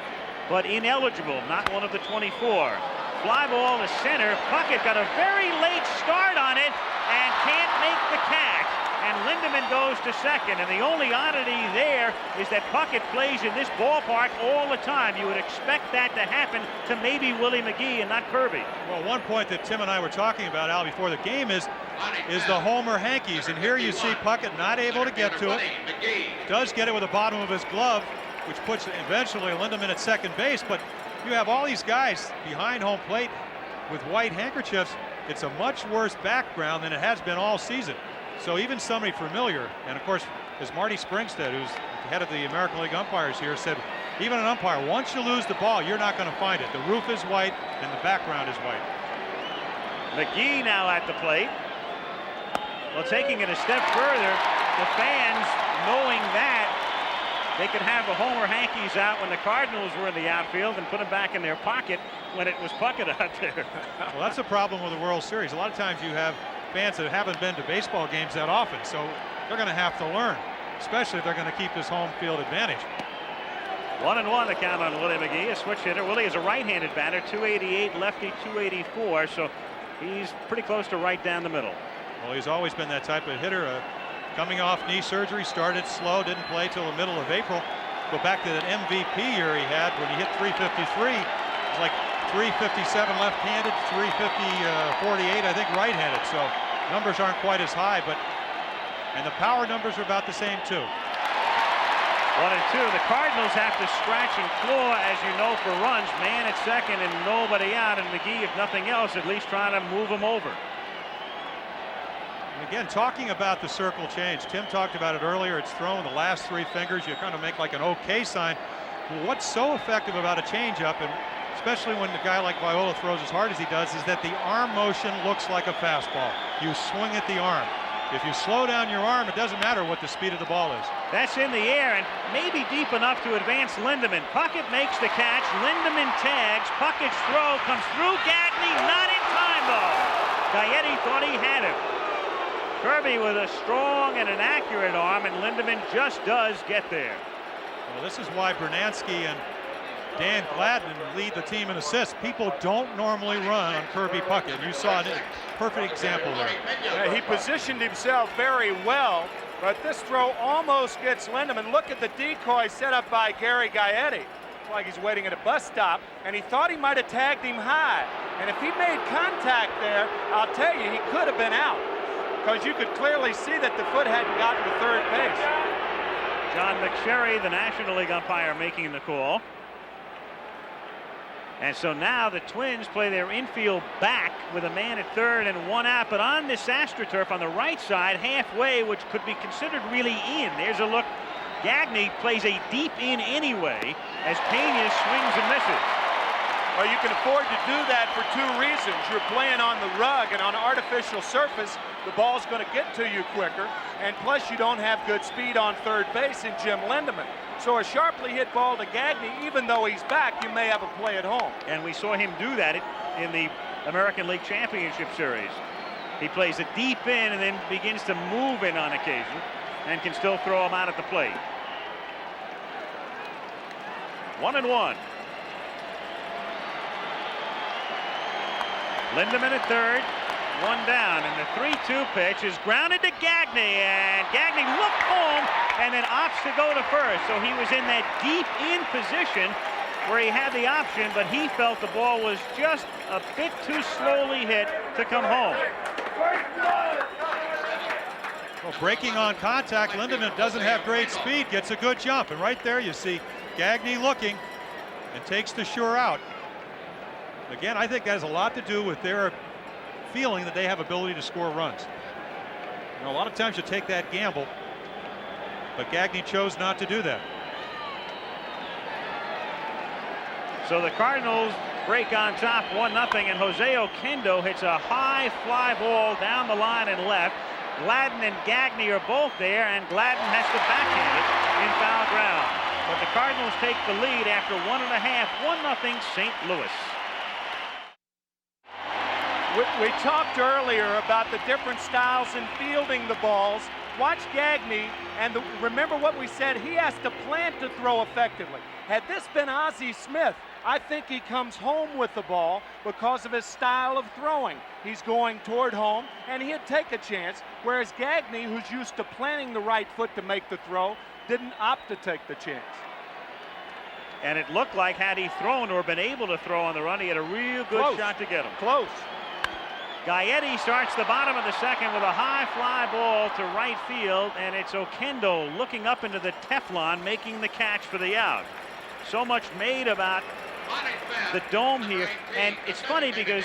but ineligible, not one of the 24. Fly ball to center. Puckett got a very late start on it and can't make the catch. And Lindemann goes to second. And the only oddity there is that Puckett plays in this ballpark all the time. You would expect that to happen to maybe Willie McGee and not Kirby. Well, one point that Tim and I were talking about, Al, before the game is the homer hankies. And here you see Puckett not able to get to it. Does get it with the bottom of his glove, which puts eventually Lindemann at second base. But you have all these guys behind home plate with white handkerchiefs. It's a much worse background than it has been all season. So even somebody familiar, and of course, as Marty Springstead, who's the head of the American League umpires here, said, even an umpire, once you lose the ball, you're not going to find it. The roof is white and the background is white. McGee now at the plate. Well, taking it a step further, the fans knowing that they could have the homer hankies out when the Cardinals were in the outfield and put them back in their pocket when it was Puckett out there. Well, that's the problem with the World Series. A lot of times you have fans that haven't been to baseball games that often, so they're going to have to learn, especially if they're going to keep this home field advantage. 1-1 the count on Willie McGee, a switch hitter. Willie is a right-handed batter, 288, lefty 284, so he's pretty close to right down the middle. Well, he's always been that type of hitter. Coming off knee surgery, started slow, didn't play till the middle of April. Go back to that MVP year he had when he hit 353. It was like 357 left-handed, 350, 48, I think, right-handed. So numbers aren't quite as high, and the power numbers are about the same too. 1-2. The Cardinals have to scratch and claw, as you know, for runs. Man at second and nobody out, and McGee, if nothing else, at least trying to move him over. And again, talking about the circle change, Tim talked about it earlier. It's thrown the last three fingers. You kind of make like an OK sign. Well, what's so effective about a changeup, and especially when a guy like Viola throws as hard as he does, is that the arm motion looks like a fastball. You swing at the arm. If you slow down your arm, it doesn't matter what the speed of the ball is. That's in the air and maybe deep enough to advance Lindemann. Puckett makes the catch. Lindemann tags. Puckett's throw comes through. Gagne not in time, though. Gaetti thought he had him. Kirby with a strong and an accurate arm, and Lindemann just does get there. Well, this is why Bernansky and Dan Gladden lead the team in assists. People don't normally run on Kirby Puckett. You saw a perfect example there. Yeah, he positioned himself very well, but this throw almost gets Lindemann. Look at the decoy set up by Gary Gaetti. It's like he's waiting at a bus stop, and he thought he might have tagged him high. And if he made contact there, I'll tell you, he could have been out, because you could clearly see that the foot hadn't gotten to third base. John McSherry, the National League umpire, making the call. And so now the Twins play their infield back with a man at third and one out. But on this AstroTurf on the right side, halfway, which could be considered really in. There's a look. Gagne plays a deep in anyway as Pena swings and misses. Well, you can afford to do that for two reasons. You're playing on the rug, and on an artificial surface, the ball's going to get to you quicker. And plus, you don't have good speed on third base in Jim Lindemann. So a sharply hit ball to Gagne, even though he's back, you may have a play at home. And we saw him do that in the American League Championship Series. He plays a deep in and then begins to move in on occasion and can still throw him out at the plate. 1-1. Lindemann at third, one down, and the 3-2 pitch is grounded to Gagne, and Gagne looked home and then opts to go to first. So he was in that deep in position where he had the option, but he felt the ball was just a bit too slowly hit to come home. Well, breaking on contact, Lindemann doesn't have great speed, gets a good jump, and right there you see Gagne looking and takes the sure out. Again, I think that has a lot to do with their feeling that they have ability to score runs. You know, a lot of times you take that gamble, but Gagne chose not to do that. So the Cardinals break on top 1-0, and Jose Oquendo hits a high fly ball down the line and left. Gladden and Gagne are both there, and Gladden has to backhand it in foul ground. But the Cardinals take the lead after 1.5, 1-0 St. Louis. We talked earlier about the different styles in fielding the balls. Watch Gagne, and remember what we said, he has to plan to throw effectively. Had this been Ozzie Smith, I think he comes home with the ball because of his style of throwing. He's going toward home, and he'd take a chance, whereas Gagne, who's used to planting the right foot to make the throw, didn't opt to take the chance. And it looked like had he thrown or been able to throw on the run, he had a real good shot to get him. Close. Gaetti starts the bottom of the second with a high fly ball to right field, and it's Oquendo looking up into the Teflon, making the catch for the out. So much made about the dome here, and it's funny because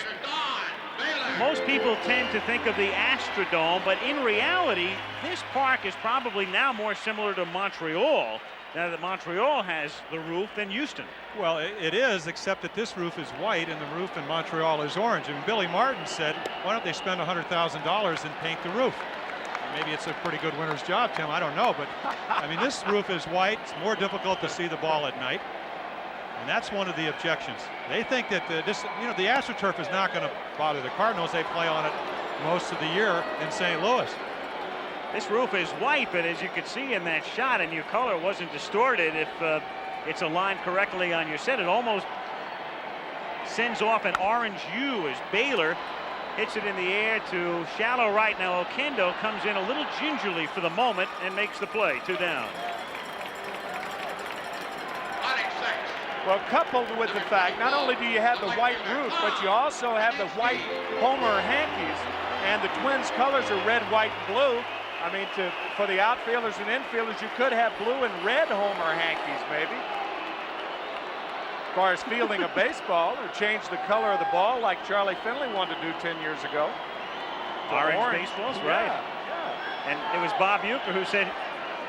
most people tend to think of the Astrodome, but in reality, this park is probably now more similar to Montreal, now that Montreal has the roof, than Houston. Well, it is, except that this roof is white and the roof in Montreal is orange. And Billy Martin said, why don't they spend $100,000 and paint the roof? Maybe it's a pretty good winner's job, Tim. I don't know. But, I mean, this roof is white. It's more difficult to see the ball at night. And that's one of the objections. They think that the AstroTurf is not going to bother the Cardinals. They play on it most of the year in St. Louis. This roof is white, but as you can see in that shot, and your color wasn't distorted, if it's aligned correctly on your set, it almost sends off an orange hue as Baylor hits it in the air to shallow right. Now Oquendo comes in a little gingerly for the moment and makes the play. 2 down. Well, coupled with the fact, not only do you have the white roof, but you also have the white Homer hankies, and the Twins' colors are red, white, and blue. I mean, for the outfielders and infielders, you could have blue and red Homer hankies, maybe. As far as fielding a baseball, or change the color of the ball like Charlie Finley wanted to do 10 years ago. Orange baseballs, right. Yeah. And it was Bob Uecker who said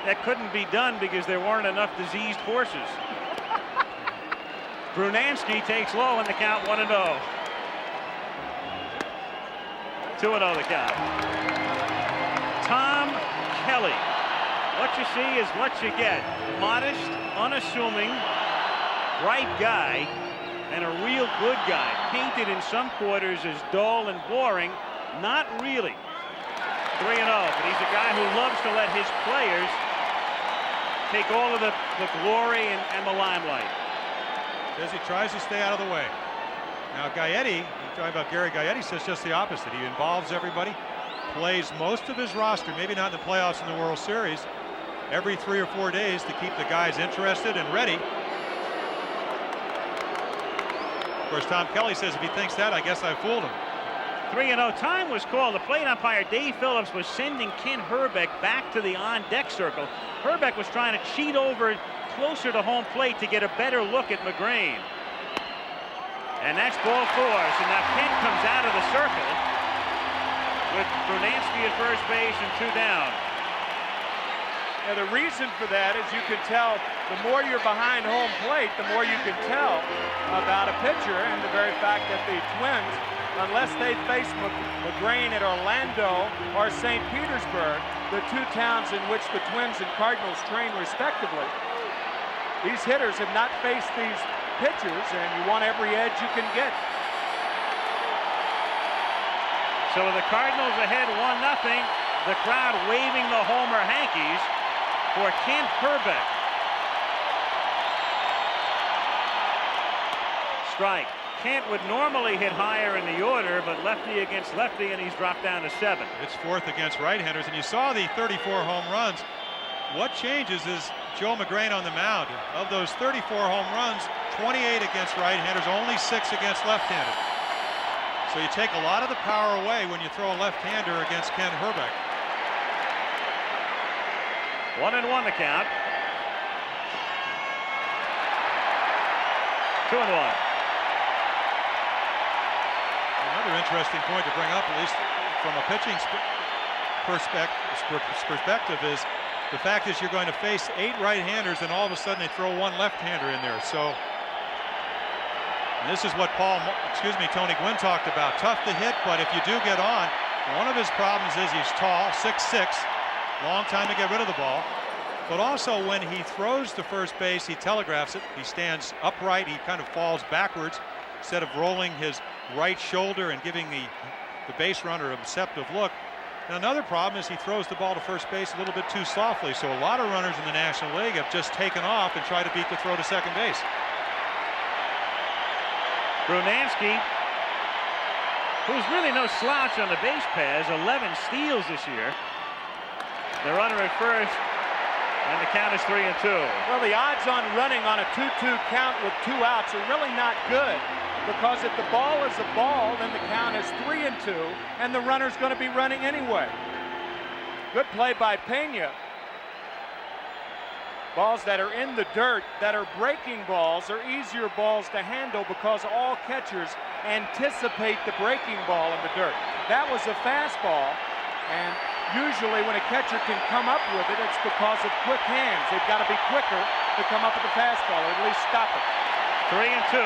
that couldn't be done because there weren't enough diseased horses. Brunansky takes low in the count, 1-0. 2-0 the count. Tom Kelly. What you see is what you get. Modest, unassuming, bright guy, and a real good guy. Painted in some quarters as dull and boring. Not really. 3-0, but he's a guy who loves to let his players take all of the glory and the limelight. Says he tries to stay out of the way. Now Gaetti, I'm talking about Gary Gaetti, says just the opposite. He involves everybody, plays most of his roster, maybe not in the playoffs in the World Series, every 3 or 4 days to keep the guys interested and ready. Of course, Tom Kelly says if he thinks that, I guess I fooled him. 3-0. Time was called. The plate umpire Dave Phillips was sending Ken Herbeck back to the on-deck circle. Herbeck was trying to cheat over closer to home plate to get a better look at MaGrane. And that's ball 4. So now Ken comes out of the circle with Brunansky at first base and 2 down. Now the reason for that is you can tell, the more you're behind home plate, the more you can tell about a pitcher, and the very fact that the Twins, unless they face MaGrane at Orlando or St. Petersburg, the 2 towns in which the Twins and Cardinals train respectively, these hitters have not faced these pitchers, and you want every edge you can get. So the Cardinals ahead 1-0. The crowd waving the Homer hankies for Kent Herbeck. strike. Kent would normally hit higher in the order, but lefty against lefty, and he's dropped down to 7. It's 4th against right-handers, and you saw the 34 home runs. What changes is Joe MaGrane on the mound. Of those 34 home runs, 28 against right-handers, only 6 against left-handers. So you take a lot of the power away when you throw a left-hander against Ken Hrbek. 1-1 the count. 2-1. Another interesting point to bring up, at least from a pitching perspective, is the fact is you're going to face 8 right-handers, and all of a sudden they throw 1 left-hander in there. So, and this is what Tony Gwynn talked about. Tough to hit, but if you do get on, one of his problems is he's tall, 6'6", long time to get rid of the ball. But also when he throws to first base, he telegraphs it. He stands upright. He kind of falls backwards instead of rolling his right shoulder and giving the base runner a deceptive look. And another problem is he throws the ball to first base a little bit too softly. So a lot of runners in the National League have just taken off and tried to beat the throw to second base. Brunansky, who's really no slouch on the base paths, 11 steals this year. The runner at first, and the count is 3-2. Well, the odds on running on a 2-2 count with 2 outs are really not good, because if the ball is a ball, then the count is 3-2, and the runner's going to be running anyway. Good play by Pena. Balls that are in the dirt, that are breaking balls, are easier balls to handle because all catchers anticipate the breaking ball in the dirt. That was a fastball, and usually when a catcher can come up with it, it's because of quick hands. They've got to be quicker to come up with the fastball, or at least stop it. 3-2.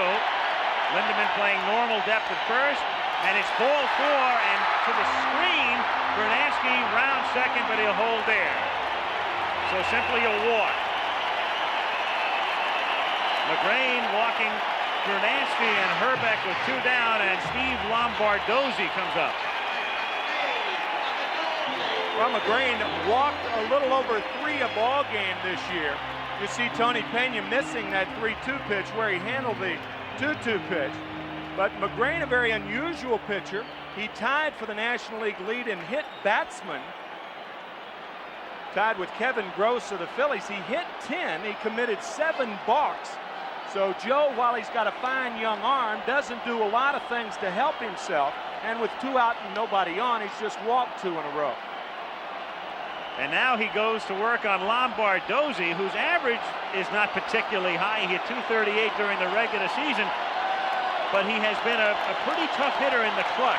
Lindemann playing normal depth at first, and it's ball 4, and to the screen, Brunansky round second, but he'll hold there. So simply a walk. MaGrane walking Brunansky and Hrbek with 2 down, and Steve Lombardozzi comes up. Well, MaGrane walked a little over 3 a ball game this year. You see Tony Pena missing that 3-2 pitch where he handled the 2-2 pitch. But MaGrane, a very unusual pitcher. He tied for the National League lead in hit batsman. Tied with Kevin Gross of the Phillies. He hit 10. He committed 7 balks. So Joe, while he's got a fine young arm, doesn't do a lot of things to help himself. And with 2 out and nobody on, he's just walked 2 in a row. And now he goes to work on Lombardozzi, whose average is not particularly high. He hit .238 during the regular season, but he has been a pretty tough hitter in the clutch.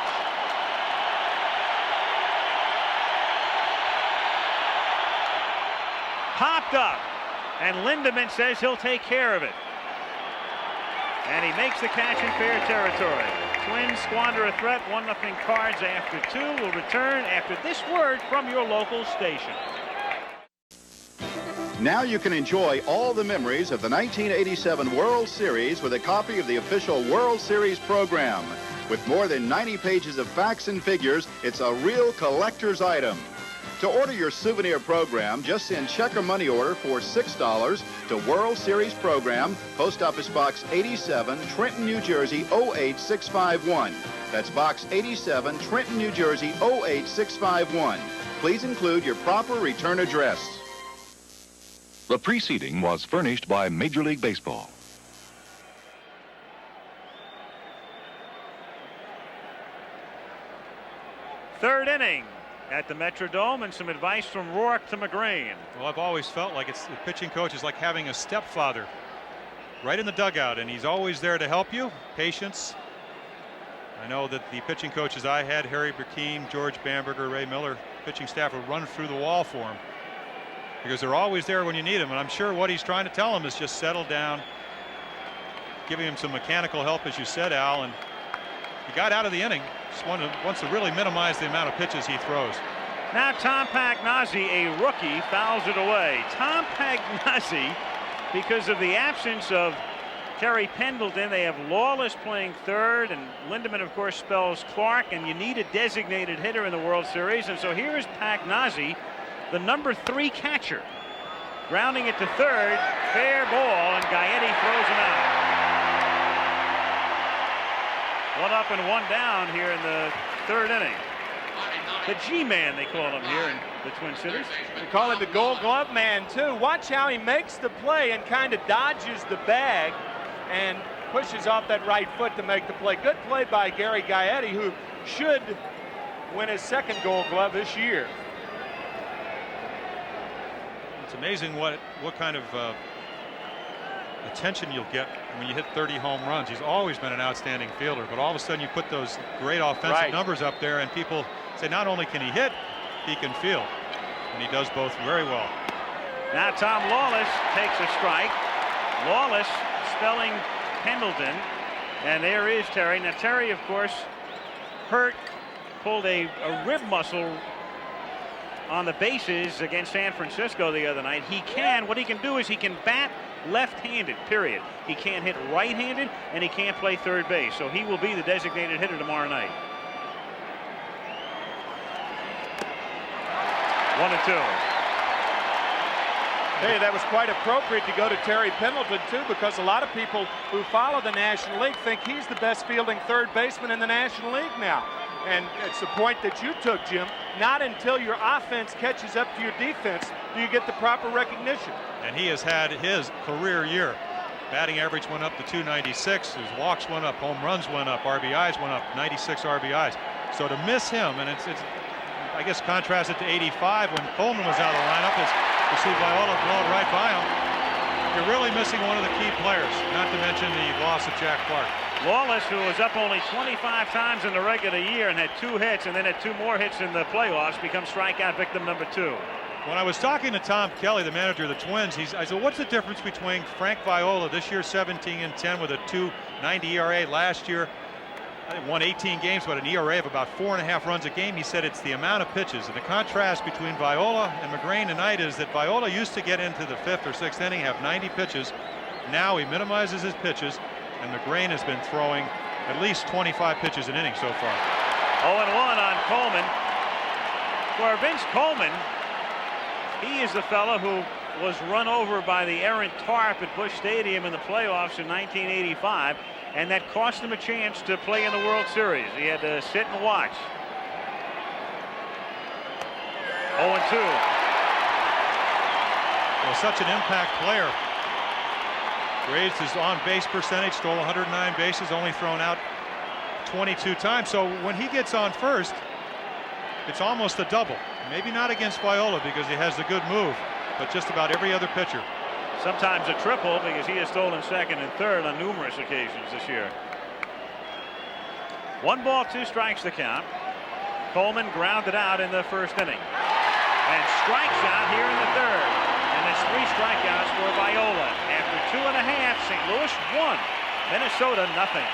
Popped up, and Lindemann says he'll take care of it. And he makes the catch in fair territory. Twins squander a threat. 1-0 Cards after 2. Will return after this word from your local station. Now you can enjoy all the memories of the 1987 World Series with a copy of the official World Series program. With more than 90 pages of facts and figures, it's a real collector's item. To order your souvenir program, just send check or money order for $6 to World Series Program, Post Office Box 87, Trenton, New Jersey 08651. That's Box 87, Trenton, New Jersey 08651. Please include your proper return address. The preceding was furnished by Major League Baseball. Third inning at the Metrodome, and some advice from Rourke to MaGrane. Well, I've always felt like the pitching coach is like having a stepfather right in the dugout, and he's always there to help you. Patience. I know that the pitching coaches I had, Harry Burkeen, George Bamberger, Ray Miller, pitching staff would run through the wall for him because they're always there when you need them. And I'm sure what he's trying to tell him is just settle down, giving him some mechanical help, as you said, Al, and he got out of the inning. Just wants to really minimize the amount of pitches he throws. Now Tom Pagnozzi, a rookie, fouls it away. Tom Pagnozzi, because of the absence of Terry Pendleton, they have Lawless playing third, and Lindemann, of course, spells Clark, and you need a designated hitter in the World Series. And so here is Pagnozzi, the number 3 catcher, grounding it to third, fair ball, and Gaetti throws him out. One up and one down here in the third inning. The G-man, they call him here in the Twin Cities. They call him the Gold Glove Man, too. Watch how he makes the play and kind of dodges the bag and pushes off that right foot to make the play. Good play by Gary Gaetti, who should win his second Gold Glove this year. It's amazing what kind of attention you'll get when you hit 30 home runs. He's always been an outstanding fielder, but all of a sudden you put those great offensive numbers up there and people say not only can he hit, he can field. And he does both very well. Now Tom Lawless takes a strike. Lawless spelling Pendleton. And there is Terry. Now Terry, of course, hurt, pulled a rib muscle on the bases against San Francisco the other night. What he can do is he can bat left-handed, period. He can't hit right-handed, and he can't play third base. So he will be the designated hitter tomorrow night. 1-2. Hey, that was quite appropriate to go to Terry Pendleton, too, because a lot of people who follow the National League think he's the best fielding third baseman in the National League now. And it's the point that you took, Jim. Not until your offense catches up to your defense do you get the proper recognition. And he has had his career year. Batting average went up to 296. His walks went up, home runs went up, RBIs went up, 96 RBIs. So to miss him, and it's I guess contrast it to 85 when Coleman was out of the lineup, is you see Viola blowing right by him. You're really missing one of the key players, not to mention the loss of Jack Clark. Lawless, who was up only 25 times in the regular year and had 2 hits and then had 2 more hits in the playoffs, becomes strikeout victim number 2. When I was talking to Tom Kelly, the manager of the Twins, I said, what's the difference between Frank Viola this year, 17-10 with a 2.90 ERA, last year won 18 games, but an ERA of about 4.5 runs a game? He said it's the amount of pitches. And the contrast between Viola and MaGrane tonight is that Viola used to get into the 5th or 6th inning, have 90 pitches. Now he minimizes his pitches, and MaGrane has been throwing at least 25 pitches an inning so far. 0-1 on Coleman. For Vince Coleman, he is the fellow who was run over by the errant tarp at Busch Stadium in the playoffs in 1985, and that cost him a chance to play in the World Series. He had to sit and watch. 0-2. Well, such an impact player. Raised his on-base percentage, stole 109 bases, only thrown out 22 times. So when he gets on first, it's almost a double. Maybe not against Viola because he has the good move, but just about every other pitcher. Sometimes a triple because he has stolen second and third on numerous occasions this year. 1 ball, 2 strikes the count. Coleman grounded out in the first inning and strikes out here in the third. And there's 3 strikeouts for Viola. After 2.5, St. Louis 1, Minnesota nothing.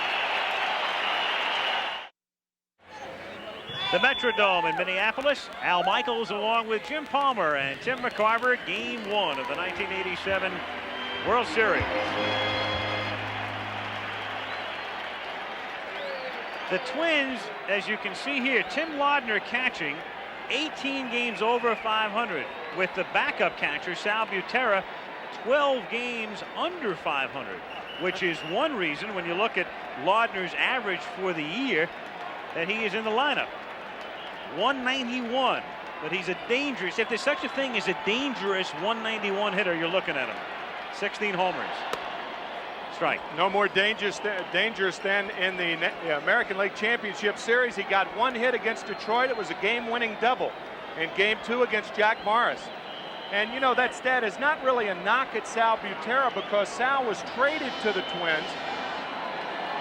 The Metrodome in Minneapolis. Al Michaels along with Jim Palmer and Tim McCarver. Game 1 of the 1987 World Series. The Twins, as you can see here, Tim Laudner catching, 18 games over 500. With the backup catcher, Sal Butera, 12 games under 500, which is one reason when you look at Laudner's average for the year that he is in the lineup. 191, but he's a dangerous, if there's such a thing as a dangerous 191 hitter, you're looking at him. 16 homers. Strike. No more dangerous than in the American League Championship Series. He got 1 hit against Detroit. It was a game-winning double in Game 2 against Jack Morris. And you know, that stat is not really a knock at Sal Butera because Sal was traded to the Twins,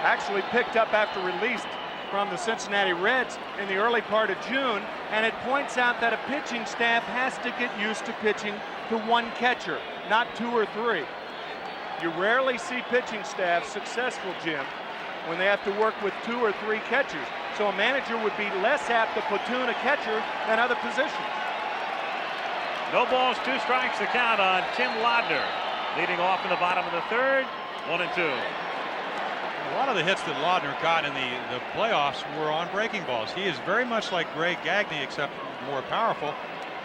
actually picked up after released from the Cincinnati Reds in the early part of June, and it points out that a pitching staff has to get used to pitching to 1 catcher, not 2 or 3. You rarely see pitching staffs successful, Jim, when they have to work with 2 or 3 catchers. So a manager would be less apt to platoon a catcher than other positions. No balls, 2 strikes the count on Tim Laudner. Leading off in the bottom of the third, 1-2. A lot of the hits that Laudner got in the playoffs were on breaking balls. He is very much like Greg Gagne, except more powerful.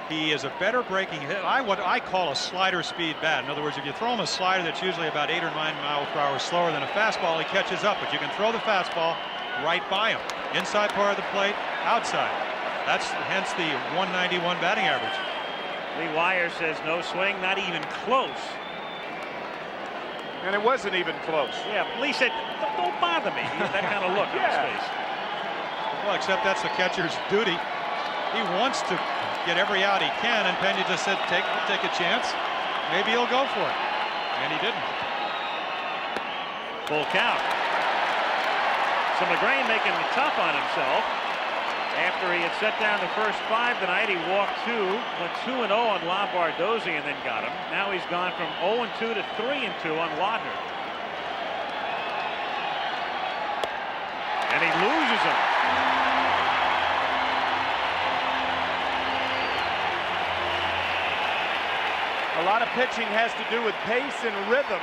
He is a better breaking hit. What I call a slider speed bat. In other words, if you throw him a slider that's usually about 8 or 9 miles per hour slower than a fastball, he catches up. But you can throw the fastball right by him. Inside part of the plate, outside. That's hence the 191 batting average. Lee Wire says no swing, not even close. And it wasn't even close. Yeah, Lee said, don't bother me. He had that kind of look on his face. Well, except that's the catcher's duty. He wants to get every out he can, and Pena just said, take a chance. Maybe he'll go for it. And he didn't. Full count. So MaGrane making it tough on himself. After he had set down the first 5 tonight, he walked 2, went 2-0 on Lombardozzi and then got him. Now he's gone from 0-2 to 3-2 on Wadner. And he loses him. A lot of pitching has to do with pace and rhythm,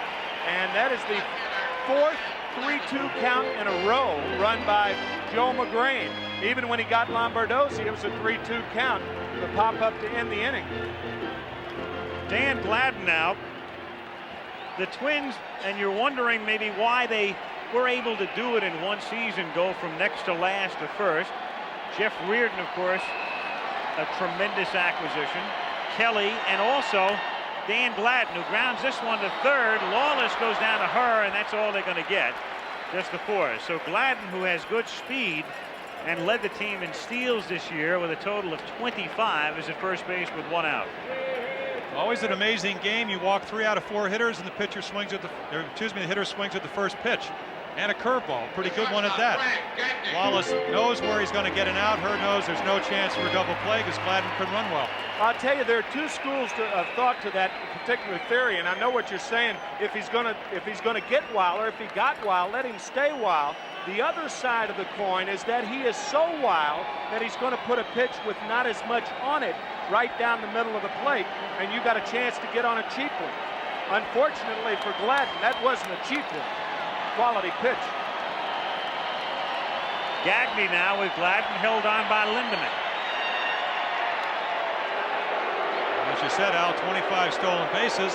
and that is the 4th 3-2 count in a row run by Joe MaGrane. Even when he got Lombardozzi, it was a 3-2 count, the pop-up to end the inning. Dan Gladden now. The Twins, and you're wondering maybe why they were able to do it in one season, go from next to last to first. Jeff Reardon, of course, a tremendous acquisition. Kelly, and also Dan Gladden, who grounds this one to third. Lawless goes down to her, and that's all they're going to get, just the 4. So Gladden, who has good speed and led the team in steals this year with a total of 25, is at first base with 1 out. Always an amazing game. You walk 3 out of 4 hitters, and the pitcher swings at the hitter swings at the first pitch. And a curveball, pretty good one at that. Wallace knows where he's going to get an out. Hurd knows there's no chance for a double play because Gladden can run well. I'll tell you, there are 2 schools of thought to that particular theory, and I know what you're saying. If he's going to get wild, or if he got wild, let him stay wild. The other side of the coin is that he is so wild that he's going to put a pitch with not as much on it right down the middle of the plate, and you got a chance to get on a cheap one. Unfortunately for Gladden, that wasn't a cheap one. Quality pitch. Gagne now with Gladden held on by Lindemann. As you said, Al, 25 stolen bases,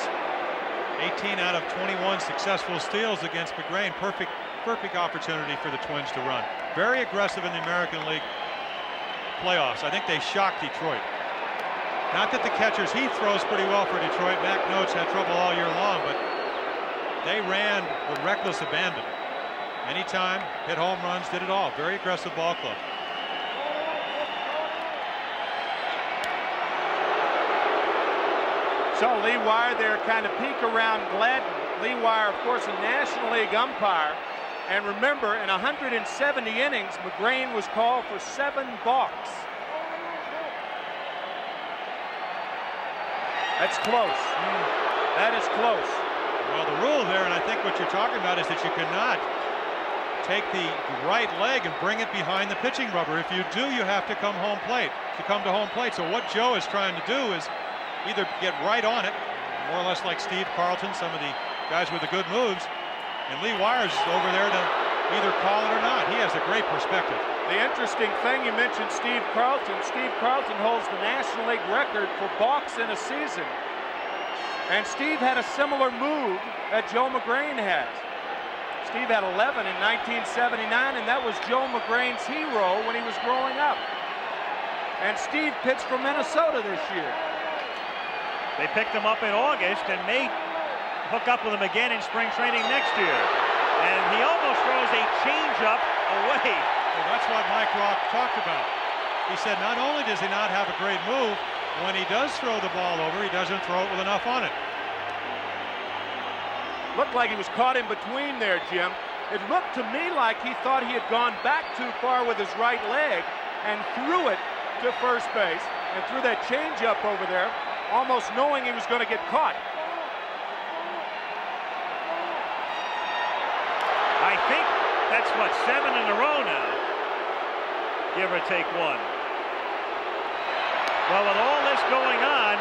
18 out of 21 successful steals against MaGrane. Perfect opportunity for the Twins to run. Very aggressive in the American League playoffs. I think they shocked Detroit. Not that the catchers, he throws pretty well for Detroit. Mac Notes had trouble all year long, but they ran with reckless abandon. Anytime, hit home runs, did it all. Very aggressive ball club. So Lee Wire there kind of peek around Gladden. Lee Wire, of course, a National League umpire. And remember, in 170 innings, MaGrane was called for 7 balks. That's close. That is close. Well, the rule there, and I think what you're talking about, is that you cannot take the right leg and bring it behind the pitching rubber. If you do, you have to come home plate. To come to home plate. So what Joe is trying to do is either get right on it, more or less like Steve Carlton, some of the guys with the good moves, and Lee Wire's over there to either call it or not. He has a great perspective. The interesting thing, you mentioned Steve Carlton. Steve Carlton holds the National League record for balks in a season. And Steve had a similar move that Joe MaGrane has. Steve had 11 in 1979, and that was Joe MaGrane's hero when he was growing up. And Steve pitched for Minnesota this year. They picked him up in August and may hook up with him again in spring training next year. And he almost throws a changeup away. Well, that's what Mike Rock talked about. He said not only does he not have a great move, when he does throw the ball over, he doesn't throw it with enough on it. Looked like he was caught in between there, Jim. It looked to me like he thought he had gone back too far with his right leg and threw it to first base and threw that changeup over there, almost knowing he was going to get caught. I think that's what, 7 in a row now, give or take 1. Well, with all this going on,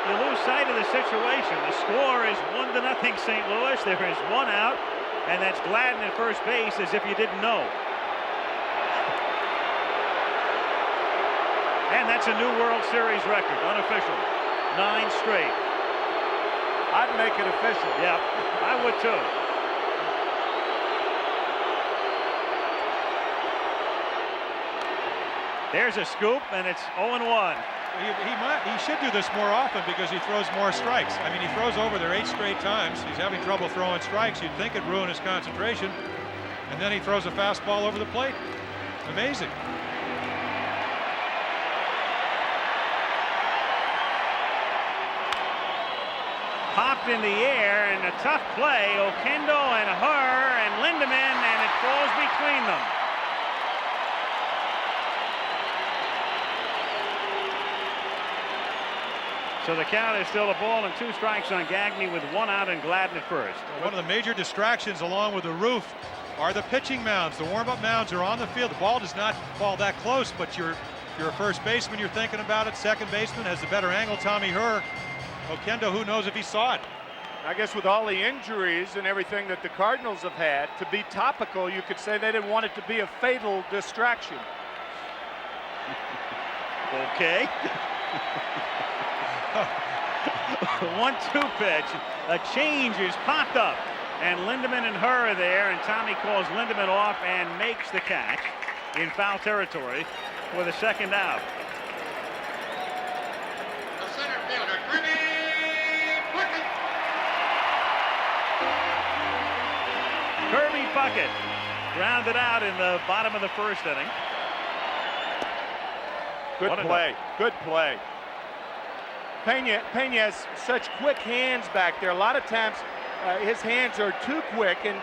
you lose sight of the situation. The score is 1-0 St. Louis. There is 1 out, and that's Gladden at first base, as if you didn't know. And that's a new World Series record, unofficial. 9 straight. I'd make it official. Yeah, I would too. There's a scoop, and it's 0-1. He should do this more often because he throws more strikes. I mean, he throws over there 8 straight times. He's having trouble throwing strikes. You'd think it'd ruin his concentration. And then he throws a fastball over the plate. Amazing. Popped in the air, and a tough play. Oquendo and Her and Lindemann, and it falls between them. So the count is still a ball and 2 strikes on Gagne with 1 out and Gladden at first. One of the major distractions along with the roof are the pitching mounds. The warm-up mounds are on the field. The ball does not fall that close, but you're a first baseman, you're thinking about it. Second baseman has the better angle, Tommy Her. Oquendo, who knows if he saw it. I guess with all the injuries and everything that the Cardinals have had, to be topical, you could say they didn't want it to be a fatal distraction. Okay. 1-2 pitch. A change is popped up, and Lindemann and Her are there, and Tommy calls Lindemann off and makes the catch in foul territory for the second out. The center fielder, Kirby Puckett. Kirby Puckett grounded out in the bottom of the first inning. Good play. Good play. Pena has such quick hands back there. A lot of times his hands are too quick, and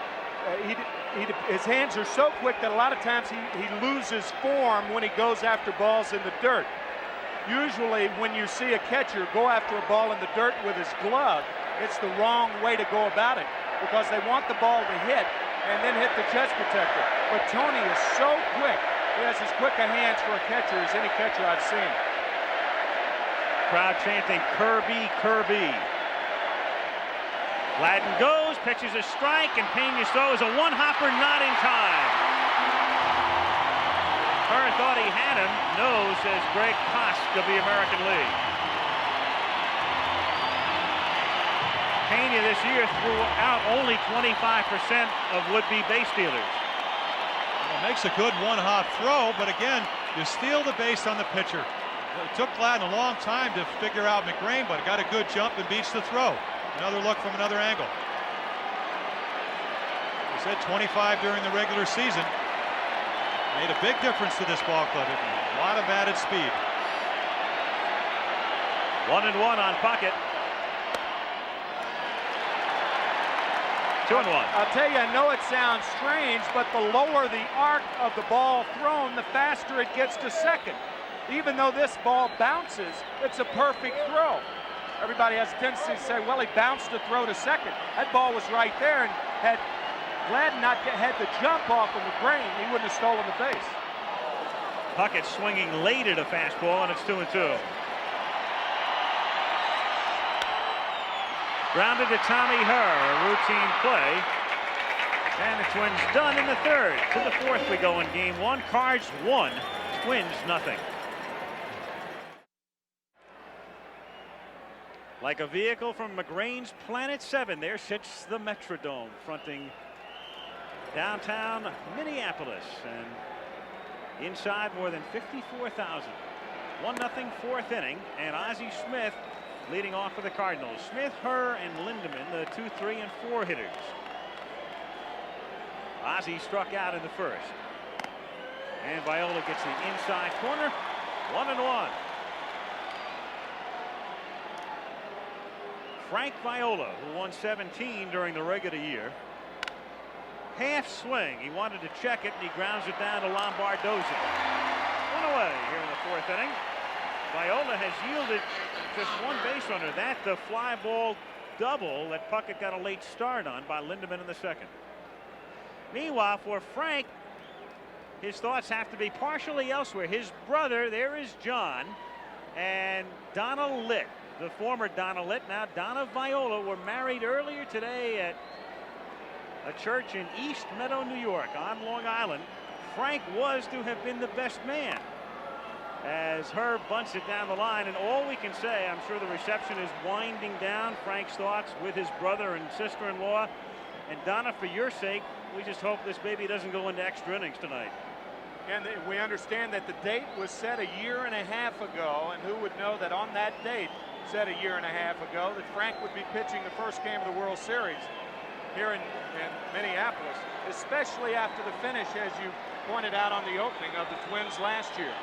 his hands are so quick that a lot of times he loses form when he goes after balls in the dirt. Usually when you see a catcher go after a ball in the dirt with his glove, it's the wrong way to go about it, because they want the ball to hit and then hit the chest protector. But Tony is so quick. He has as quick a hands for a catcher as any catcher I've seen. Crowd chanting, Kirby, Kirby. Gladden goes, pitches a strike, and Pena throws a one-hopper not in time. Her thought he had him. No, says Greg Kosk of the American League. Pena this year threw out only 25% of would-be base stealers. Well, makes a good one-hop throw, but again, you steal the base on the pitcher. It took Gladden a long time to figure out MaGrane, but got a good jump and beats the throw. Another look from another angle. He said 25 during the regular season. Made a big difference to this ball club. A lot of added speed. 1-1 on Puckett. 2-1. I'll tell you, I know it sounds strange, but the lower the arc of the ball thrown, the faster it gets to second. Even though this ball bounces, it's a perfect throw. Everybody has a tendency to say, well, he bounced to throw to second. That ball was right there, and had Gladden not had the jump off of MaGrane, he wouldn't have stolen the base. Puckett swinging late at a fastball, and it's 2-2. Grounded to Tommy Her, a routine play. And the Twins done in the third. To the fourth we go in game 1. Cards 1, Twins nothing. Like a vehicle from MaGrane's Planet 7, there sits the Metrodome, fronting downtown Minneapolis, and inside more than 54,000. 1-0 fourth inning, and Ozzie Smith leading off for the Cardinals. Smith, Her, and Lindemann, the 2, 3, and 4 hitters. Ozzie struck out in the first, and Viola gets the inside corner. 1-1. Frank Viola, who won 17 during the regular year. Half swing. He wanted to check it, and he grounds it down to Lombardozzi. 1 away here in the fourth inning. Viola has yielded just 1 base runner. That the fly ball double that Puckett got a late start on by Lindemann in the second. Meanwhile, for Frank, his thoughts have to be partially elsewhere. His brother, there is John, and Donna Litt, the former Donna Litt, now Donna Viola, were married earlier today at a church in East Meadow, New York, on Long Island. Frank was to have been the best man, as Herb bunts it down the line, and all we can say, I'm sure the reception is winding down. Frank's thoughts with his brother and sister-in-law. And Donna, for your sake, we just hope this baby doesn't go into extra innings tonight. And we understand that the date was set a year and a half ago, and who would know that on that date, set a year and a half ago, that Frank would be pitching the first game of the World Series here in Minneapolis, especially after the finish, as you pointed out on the opening, of the Twins last year.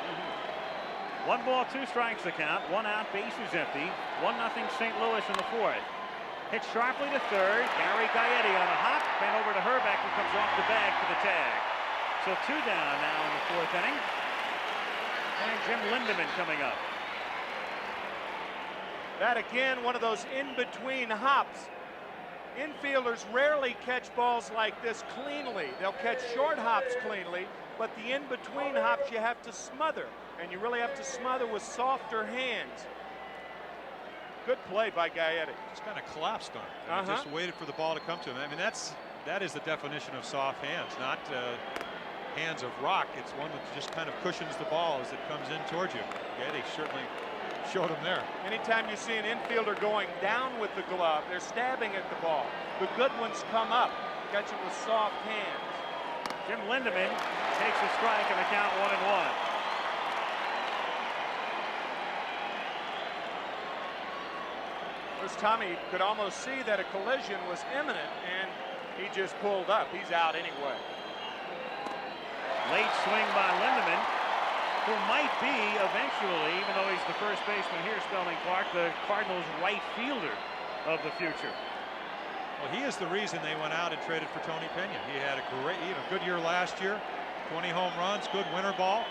1 ball, 2 strikes the count, 1 out, bases empty, 1-0 St. Louis in the 4th. Hit sharply to third, Gary Gaetti on a hop, and over to Herbeck, who comes off the bag for the tag. So 2 down now in the 4th inning. And Jim Lindemann coming up. That again, one of those in-between hops. Infielders rarely catch balls like this cleanly. They'll catch short hops cleanly, but the in-between hops you have to smother, and you really have to smother with softer hands. Good play by Gaetti. Just kind of collapsed on it. And just waited for the ball to come to him. I mean, that is the definition of soft hands, not hands of rock. It's one that just kind of cushions the ball as it comes in towards you. Gaetti certainly showed him there. Anytime you see an infielder going down with the glove, they're stabbing at the ball. The good ones come up, catch it with soft hands. Jim Lindemann takes a strike and the count 1-1. First, Tommy could almost see that a collision was imminent, and he just pulled up. He's out anyway. Late swing by Lindemann, who might be eventually, even though he's the first baseman here, Spelman Clark, the Cardinals' right fielder of the future. Well, he is the reason they went out and traded for Tony Pena. He had a great, good year last year, 20 home runs, good winter ball.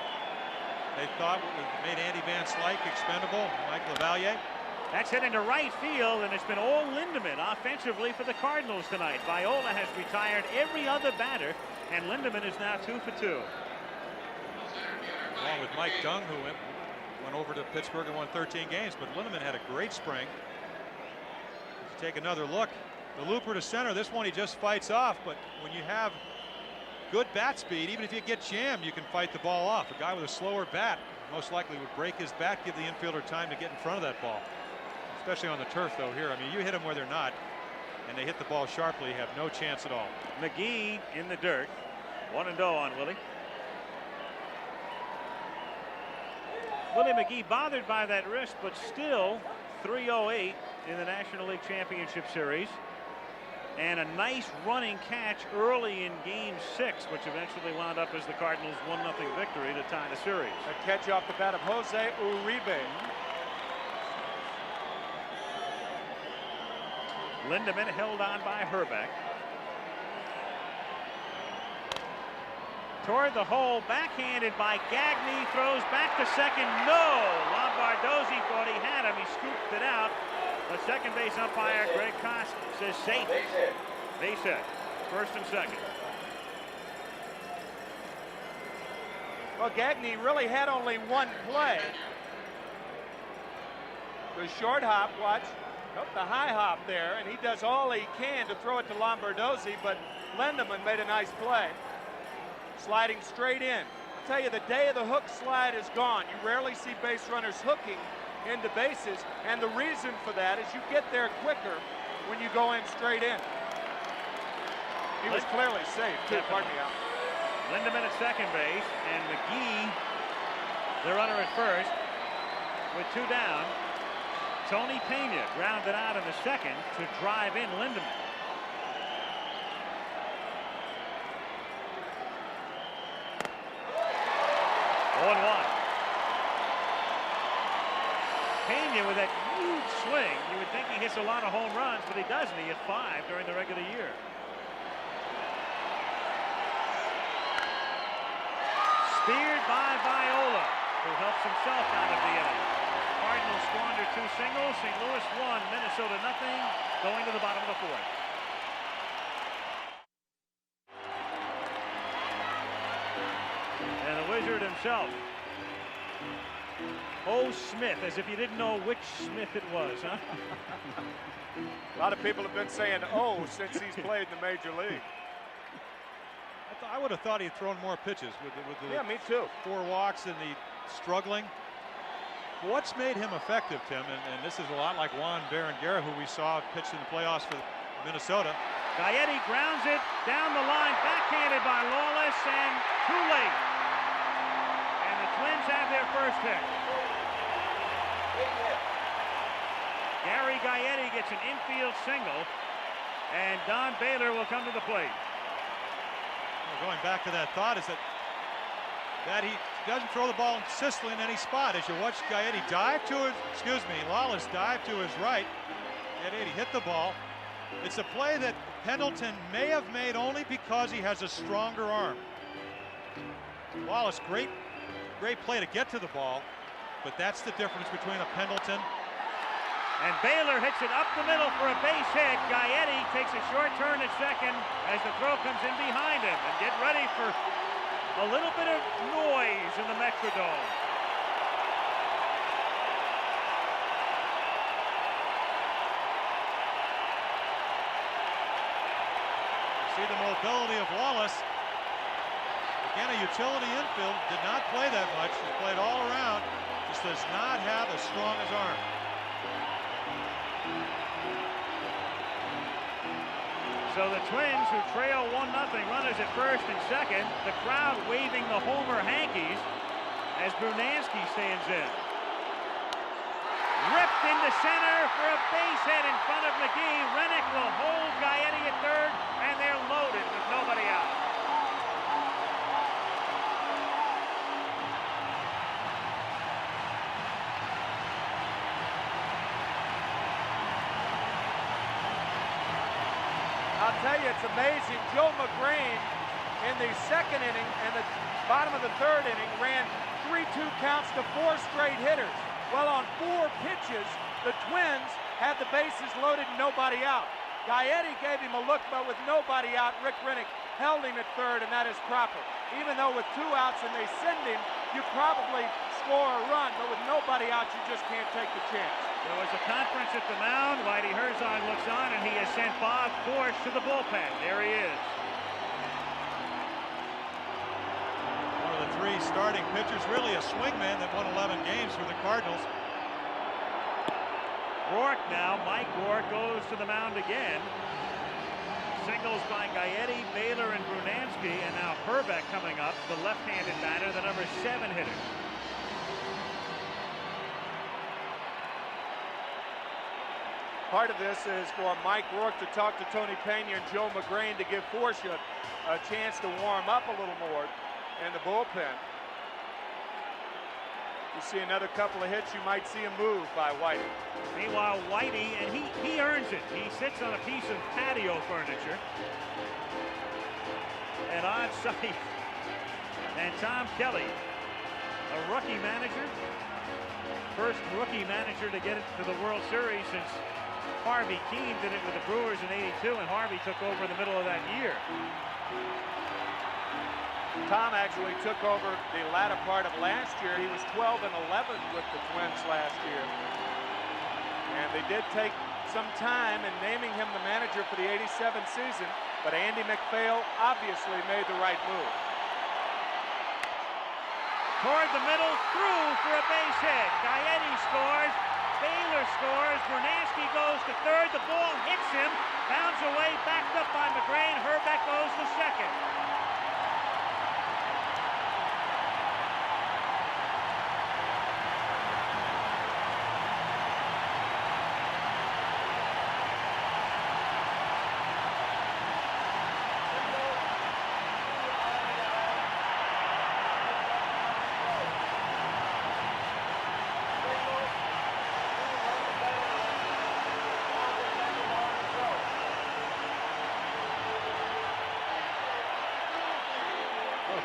They thought it made Andy Van Slyke expendable, Mike LaValliere. That's hit into right field, and it's been all Lindemann offensively for the Cardinals tonight. Viola has retired every other batter, and Lindemann is now 2 for 2. Along with Mike Dung, who went over to Pittsburgh and won 13 games, but Lindemann had a great spring. Let's take another look. The looper to center, this one he just fights off, but when you have good bat speed, even if you get jammed, you can fight the ball off. A guy with a slower bat most likely would break his bat, give the infielder time to get in front of that ball. Especially on the turf, though, here. I mean, you hit them where they're not, and they hit the ball sharply, you have no chance at all. McGee in the dirt. 1-0 on Willie. Willie McGee bothered by that wrist, but still 308 in the National League Championship Series. And a nice running catch early in Game 6, which eventually wound up as the Cardinals' 1-0 victory to tie the series. A catch off the bat of Jose Uribe. Lindemann held on by Herbeck. Toward the hole, backhanded by Gagne, throws back to second, no! Lombardozzi thought he had him, he scooped it out, but second base umpire Greg Kost says safe. Base hit, first and second. Well, Gagne really had only one play. The short hop, watch. Nope, the high hop there, and he does all he can to throw it to Lombardozzi, but Lindemann made a nice play. Sliding straight in. I'll tell you, the day of the hook slide is gone. You rarely see base runners hooking into bases, and the reason for that is you get there quicker when you go in straight in. He was clearly safe, too. Pardon me, Al. Lindemann at second base, and McGee, the runner at first, with 2 down. Tony Pena grounded out in the second to drive in Lindemann. Pena with that huge swing. You would think he hits a lot of home runs, but he doesn't. He hit 5 during the regular year. Speared by Viola, who helps himself out of the inning. Cardinals squander 2 singles. St. Louis 1, Minnesota 0, going to the bottom of the 4th. And the Wizard himself, O. Smith, as if you didn't know which Smith it was, huh? A lot of people have been saying "oh" since he's played in the major league. I would have thought he'd thrown more pitches with the yeah, me too. 4 walks and the struggling. What's made him effective, Tim, and this is a lot like Juan Berenguer, who we saw pitch in the playoffs for Minnesota. Gaetti grounds it down the line, backhanded by Lawless, and too late. Twins have their first hit. Gary Gaetti gets an infield single, and Don Baylor will come to the plate. Well, going back to that thought is that he doesn't throw the ball consistently in any spot. As you watch Gaetti dive to his, Lawless dive to his right. Gaetti hit the ball. It's a play that Pendleton may have made only because he has a stronger arm. Wallace, great play to get to the ball, but that's the difference between a Pendleton. And Baylor hits it up the middle for a base hit. Gaetti takes a short turn at second as the throw comes in behind him. And get ready for a little bit of noise in the Metrodome. See the mobility of Wallace. Again, a utility infield. Did not play that much. He's played all around. Just does not have as strong as arm. So the Twins, who trail 1-0, runners at first and second. The crowd waving the Homer hankies as Brunansky stands in. Ripped into center for a base hit in front of McGee. Rennick will hold Gaetti at third, and they're loaded with nobody out. I'll tell you, it's amazing. Joe MaGrane in the second inning and the bottom of the third inning ran 3-2 counts to 4 straight hitters. Well, on 4 pitches, the Twins had the bases loaded and nobody out. Gaetti gave him a look, but with nobody out, Rick Rennick held him at third, and that is proper. Even though with 2 outs and they send him, you probably score a run, but with nobody out, you just can't take the chance. There was a conference at the mound. Whitey Herzog looks on, and he has sent Bob Forsch to the bullpen. There he is. One of the 3 starting pitchers, really a swingman that won 11 games for the Cardinals. Rourke now. Mike Rourke goes to the mound again. Singles by Gaetti, Baylor, and Brunansky, and now Herbeck coming up, the left-handed batter, the number 7 hitter. Part of this is for Mike Rourke to talk to Tony Pena and Joe MaGrane to give Forsch a chance to warm up a little more in the bullpen. You see another couple of hits, you might see a move by Whitey. Meanwhile, Whitey, and he earns it. He sits on a piece of patio furniture. An odd sight. And Tom Kelly, a rookie manager, first rookie manager to get it to the World Series since Harvey Keene did it with the Brewers in '82, and Harvey took over in the middle of that year. Tom actually took over the latter part of last year. He was 12-11 with the Twins last year. And they did take some time in naming him the manager for the '87 season, but Andy McPhail obviously made the right move. Toward the middle, through for a base hit. Gaetti scores. Baylor scores. Brunansky goes to third. The ball hits him. Bounds away, backed up by MaGrane. Herbeck goes to second.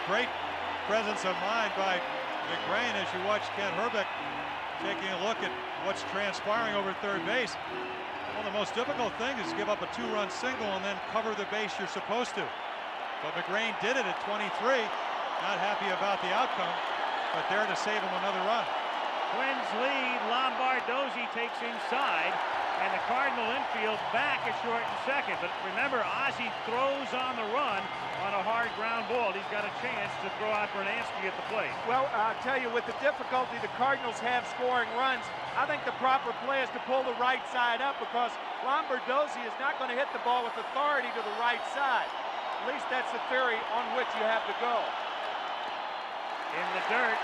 Great presence of mind by MaGrane as you watch Ken Herbeck taking a look at what's transpiring over third base. One of the most difficult things is give up a 2-run single and then cover the base you're supposed to. But MaGrane did it at 23. Not happy about the outcome, but there to save him another run. Twins lead. Lombardozzi takes inside, and the Cardinal infield back at short and second. But remember, Ozzie throws on the run on a hard ground ball. He's got a chance to throw out Brunansky at the plate. Well, I'll tell you, with the difficulty the Cardinals have scoring runs, I think the proper play is to pull the right side up, because Lombardozzi is not going to hit the ball with authority to the right side. At least that's the theory on which you have to go. In the dirt,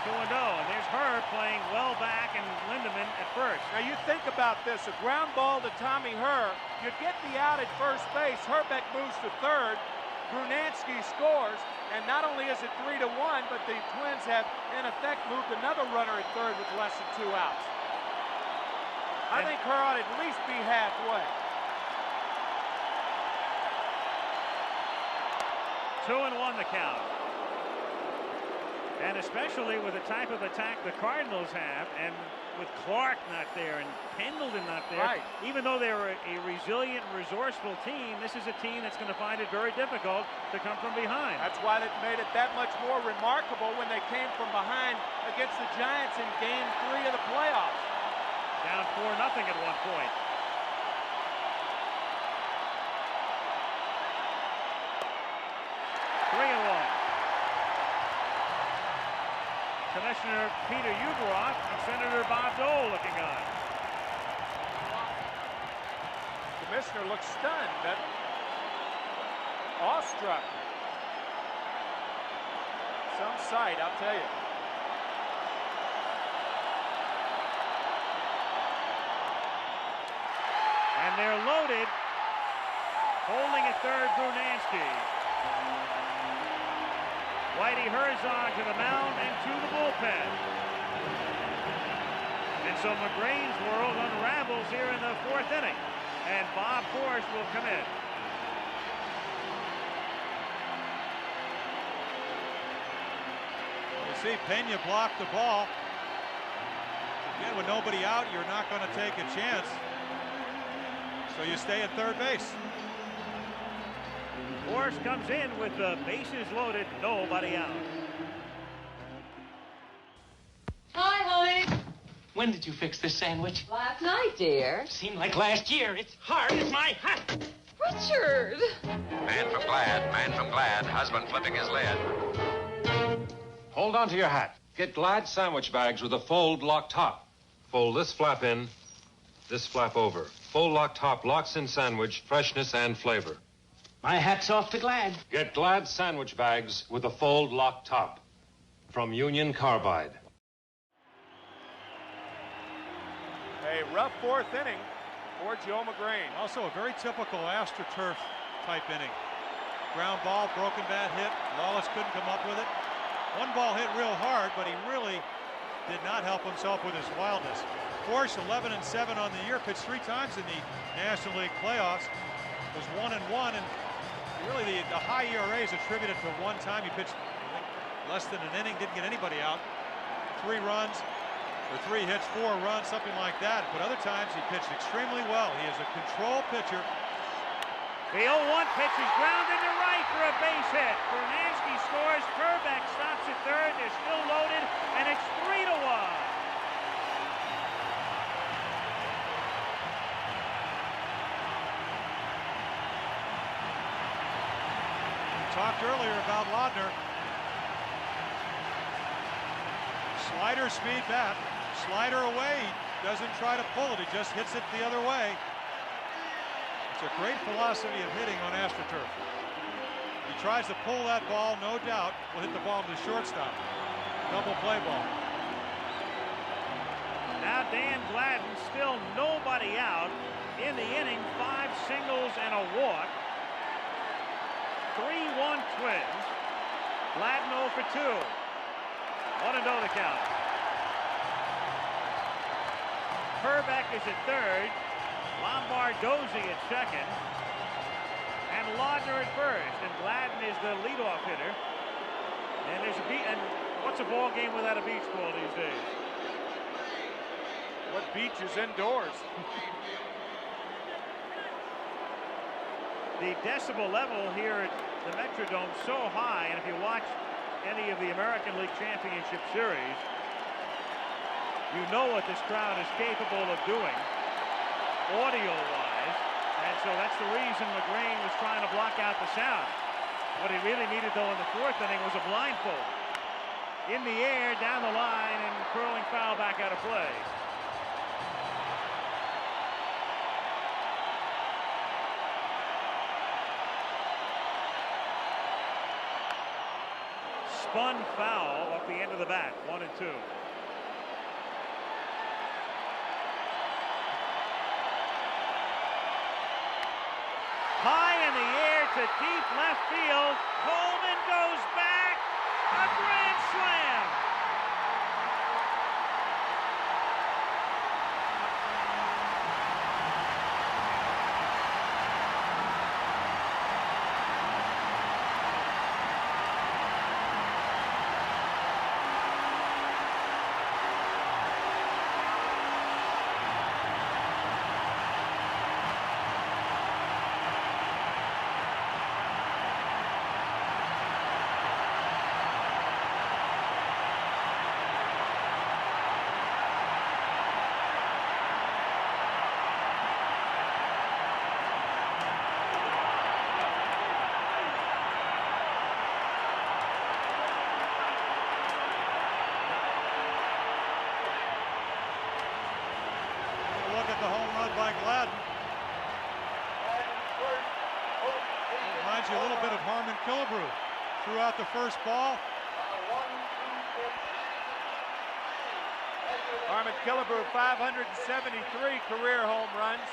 2-0, and there's her playing well back and Lindemann at first. Now you think about this, a ground ball to Tommy Herr, you get the out at first base, Herbeck moves to third, Brunansky scores, and not only is it 3-1, but the Twins have in effect moved another runner at third with less than 2 outs. I think Herr ought to at least be halfway. 2-1 the count. And especially with the type of attack the Cardinals have, and with Clark not there and Pendleton not there, right. Even though they're a resilient, resourceful team, this is a team that's going to find it very difficult to come from behind. That's why it made it that much more remarkable when they came from behind against the Giants in Game 3 of the playoffs. Down 4-0 at one point. Commissioner Peter Ueberroth and Senator Bob Dole looking on. Commissioner looks stunned, awestruck. Some sight, I'll tell you. And they're loaded. Holding at third, Brunansky. Whitey Herzog to the mound and to the bullpen. And so MaGrane's world unravels here in the 4th inning. And Bob Forrest will come in. You see Pena blocked the ball. Again, with nobody out, you're not going to take a chance. So you stay at third base. Forrest comes in with the bases loaded, nobody out. Hi, honey. When did you fix this sandwich? Last night, dear. Seemed like last year. It's hard as my hat. Richard. Man from Glad, husband flipping his lid. Hold on to your hat. Get Glad sandwich bags with a fold lock top. Fold this flap in, this flap over. Fold lock top locks in sandwich, freshness and flavor. My hat's off to Glad. Get Glad sandwich bags with a fold lock top. From Union Carbide. A rough 4th inning for Joe MaGrane. Also a very typical AstroTurf type inning. Ground ball, broken bat hit. Lawless couldn't come up with it. One ball hit real hard, but he really did not help himself with his wildness. Forrest 11-7 on the year, pitched 3 times in the National League playoffs. Was 1-1, and really the high ERA is attributed to one time he pitched less than an inning, didn't get anybody out. 3 runs, or 3 hits, 4 runs, something like that. But other times he pitched extremely well. He is a control pitcher. The 0-1 pitch is grounded to right for a base hit. Brunansky scores. Herbeck stops at third. They're still loaded, and it's 3-1. Talked earlier about Laudner. Slider speed bat. Slider away. He doesn't try to pull it. He just hits it the other way. It's a great philosophy of hitting on AstroTurf. He tries to pull that ball, no doubt, will hit the ball to the shortstop. Double play ball. Now Dan Gladden, still nobody out in the inning. 5 singles and a walk. 3-1 Twins. Gladden 0 for 2. 1-0 the count. Herbeck is at third. Lombardozzi at second. And Laudner at first. And Gladden is the leadoff hitter. And there's a beat. And what's a ball game without a beach ball these days? What beach is indoors? The decibel level here at the Metrodome so high, and if you watch any of the American League Championship Series, you know what this crowd is capable of doing, audio-wise, and so that's the reason MaGrane was trying to block out the sound. What he really needed, though, in the 4th inning was a blindfold. In the air, down the line, and curling foul back out of play. spun foul off the end of the bat. 1-2. High in the air to deep left field. Coleman goes back. A grand slam. By Gladden. Reminds you a little bit of Harmon Killebrew. Threw out the first ball. Harmon Killebrew, 573 career home runs.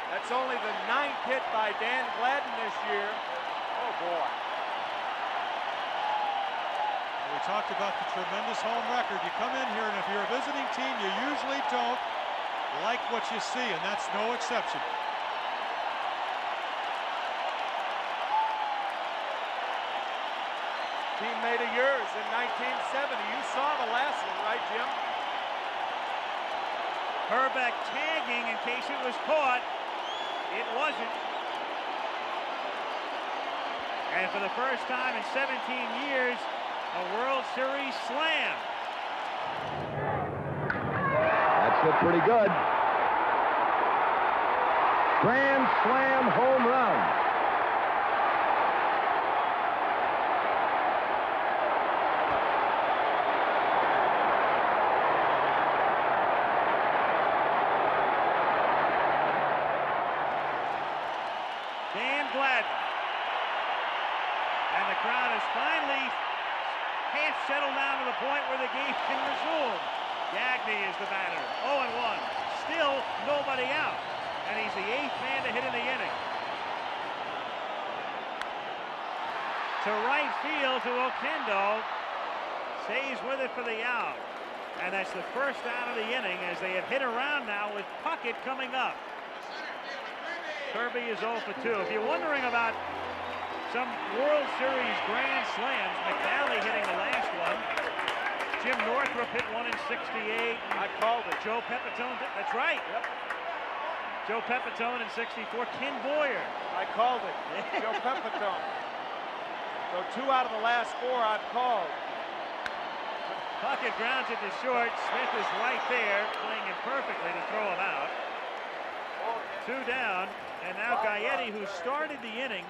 That's only the 9th hit by Dan Gladden this year. Oh boy. We talked about the tremendous home record. You come in here, and if you're a visiting team, you usually don't like what you see, and that's no exception. Teammate of yours in 1970. You saw the last one, right, Jim? Herbeck tagging in case it was caught. It wasn't. And for the first time in 17 years, a World Series slam. That's hit pretty good. Grand slam home run. Dan Gladden. And the crowd is finally half settled down to the point where the game can resume. Gagne is the batter. 0-1. Still nobody out. And he's the 8th man to hit in the inning. To right field to Oquendo. Stays with it for the out. And that's the first out of the inning as they have hit around now with Puckett coming up. Kirby is 0 for 2. If you're wondering about some World Series grand slams, McNally hitting the last one. Jim Northrup hit one in 68. I called it. Joe Pepitone, that's right. Yep. Joe Pepitone in 64. Ken Boyer. I called it. Joe Pepitone. So 2 out of the last 4 I've called. Puckett grounds it to short. Smith is right there, playing it perfectly to throw him out. 2 down, and now Gaetti, who started the inning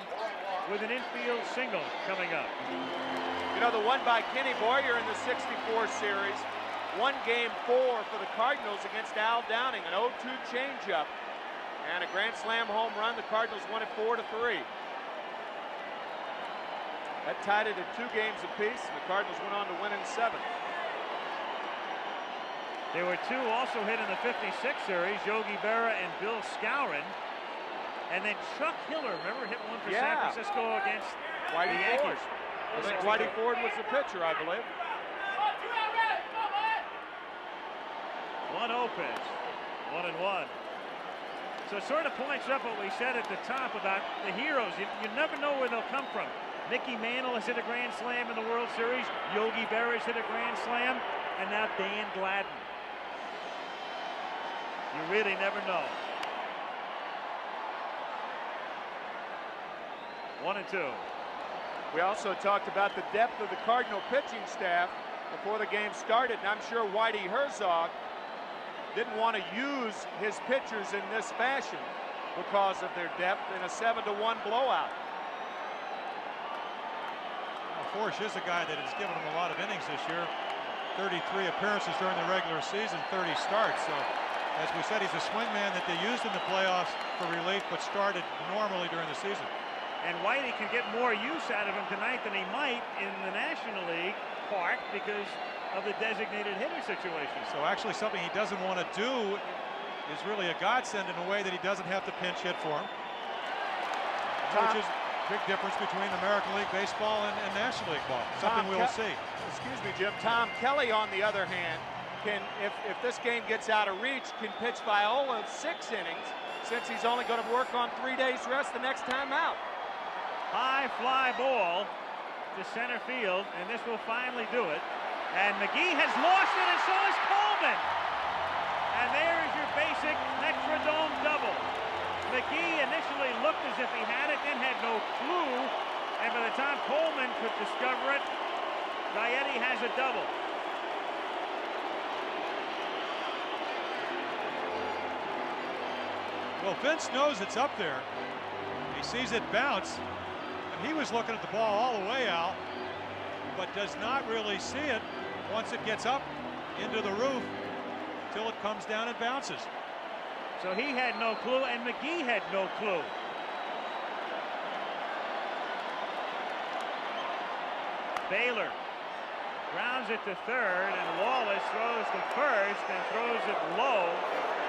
with an infield single coming up. You know, the one by Kenny Boyer in the 64 series, won game 4 for the Cardinals against Al Downing, an 0-2 changeup, and a grand slam home run. The Cardinals won it 4-3. That tied it at 2 games apiece, and the Cardinals went on to win in 7. There were 2 also hit in the 56 series, Yogi Berra and Bill Skowron. And then Chuck Hiller, remember, hit one for San Francisco against Whitey the Yankees. I think Whitey Ford was the pitcher, I believe. 1-0 pitch, 1-1. So it sort of points up what we said at the top about the heroes. You never know where they'll come from. Mickey Mantle has hit a grand slam in the World Series. Yogi Berra has hit a grand slam. And now Dan Gladden. You really never know. 1-2. We also talked about the depth of the Cardinal pitching staff before the game started, and I'm sure Whitey Herzog didn't want to use his pitchers in this fashion because of their depth in a 7-1 blowout. Well, Forsch is a guy that has given him a lot of innings this year. 33 appearances during the regular season, 30 starts. So, as we said, he's a swingman that they used in the playoffs for relief, but started normally during the season. And Whitey can get more use out of him tonight than he might in the National League park because of the designated hitter situation. So actually something he doesn't want to do is really a godsend in a way that he doesn't have to pinch hit for him. Which is a big difference between American League Baseball and National League ball. Something we'll see. Excuse me, Jim. Tom Kelly, on the other hand, can, if this game gets out of reach, can pitch Viola 6 innings since he's only going to work on 3 days rest the next time out. High fly ball to center field, and this will finally do it. And McGee has lost it, and so has Coleman. And there is your basic Metrodome double. McGee initially looked as if he had it, then had no clue. And by the time Coleman could discover it, Gaetti has a double. Well, Vince knows it's up there. He sees it bounce. He was looking at the ball all the way out, but does not really see it once it gets up into the roof till it comes down and bounces. So he had no clue, and McGee had no clue. Baylor grounds it to third, and Wallace throws to first and throws it low,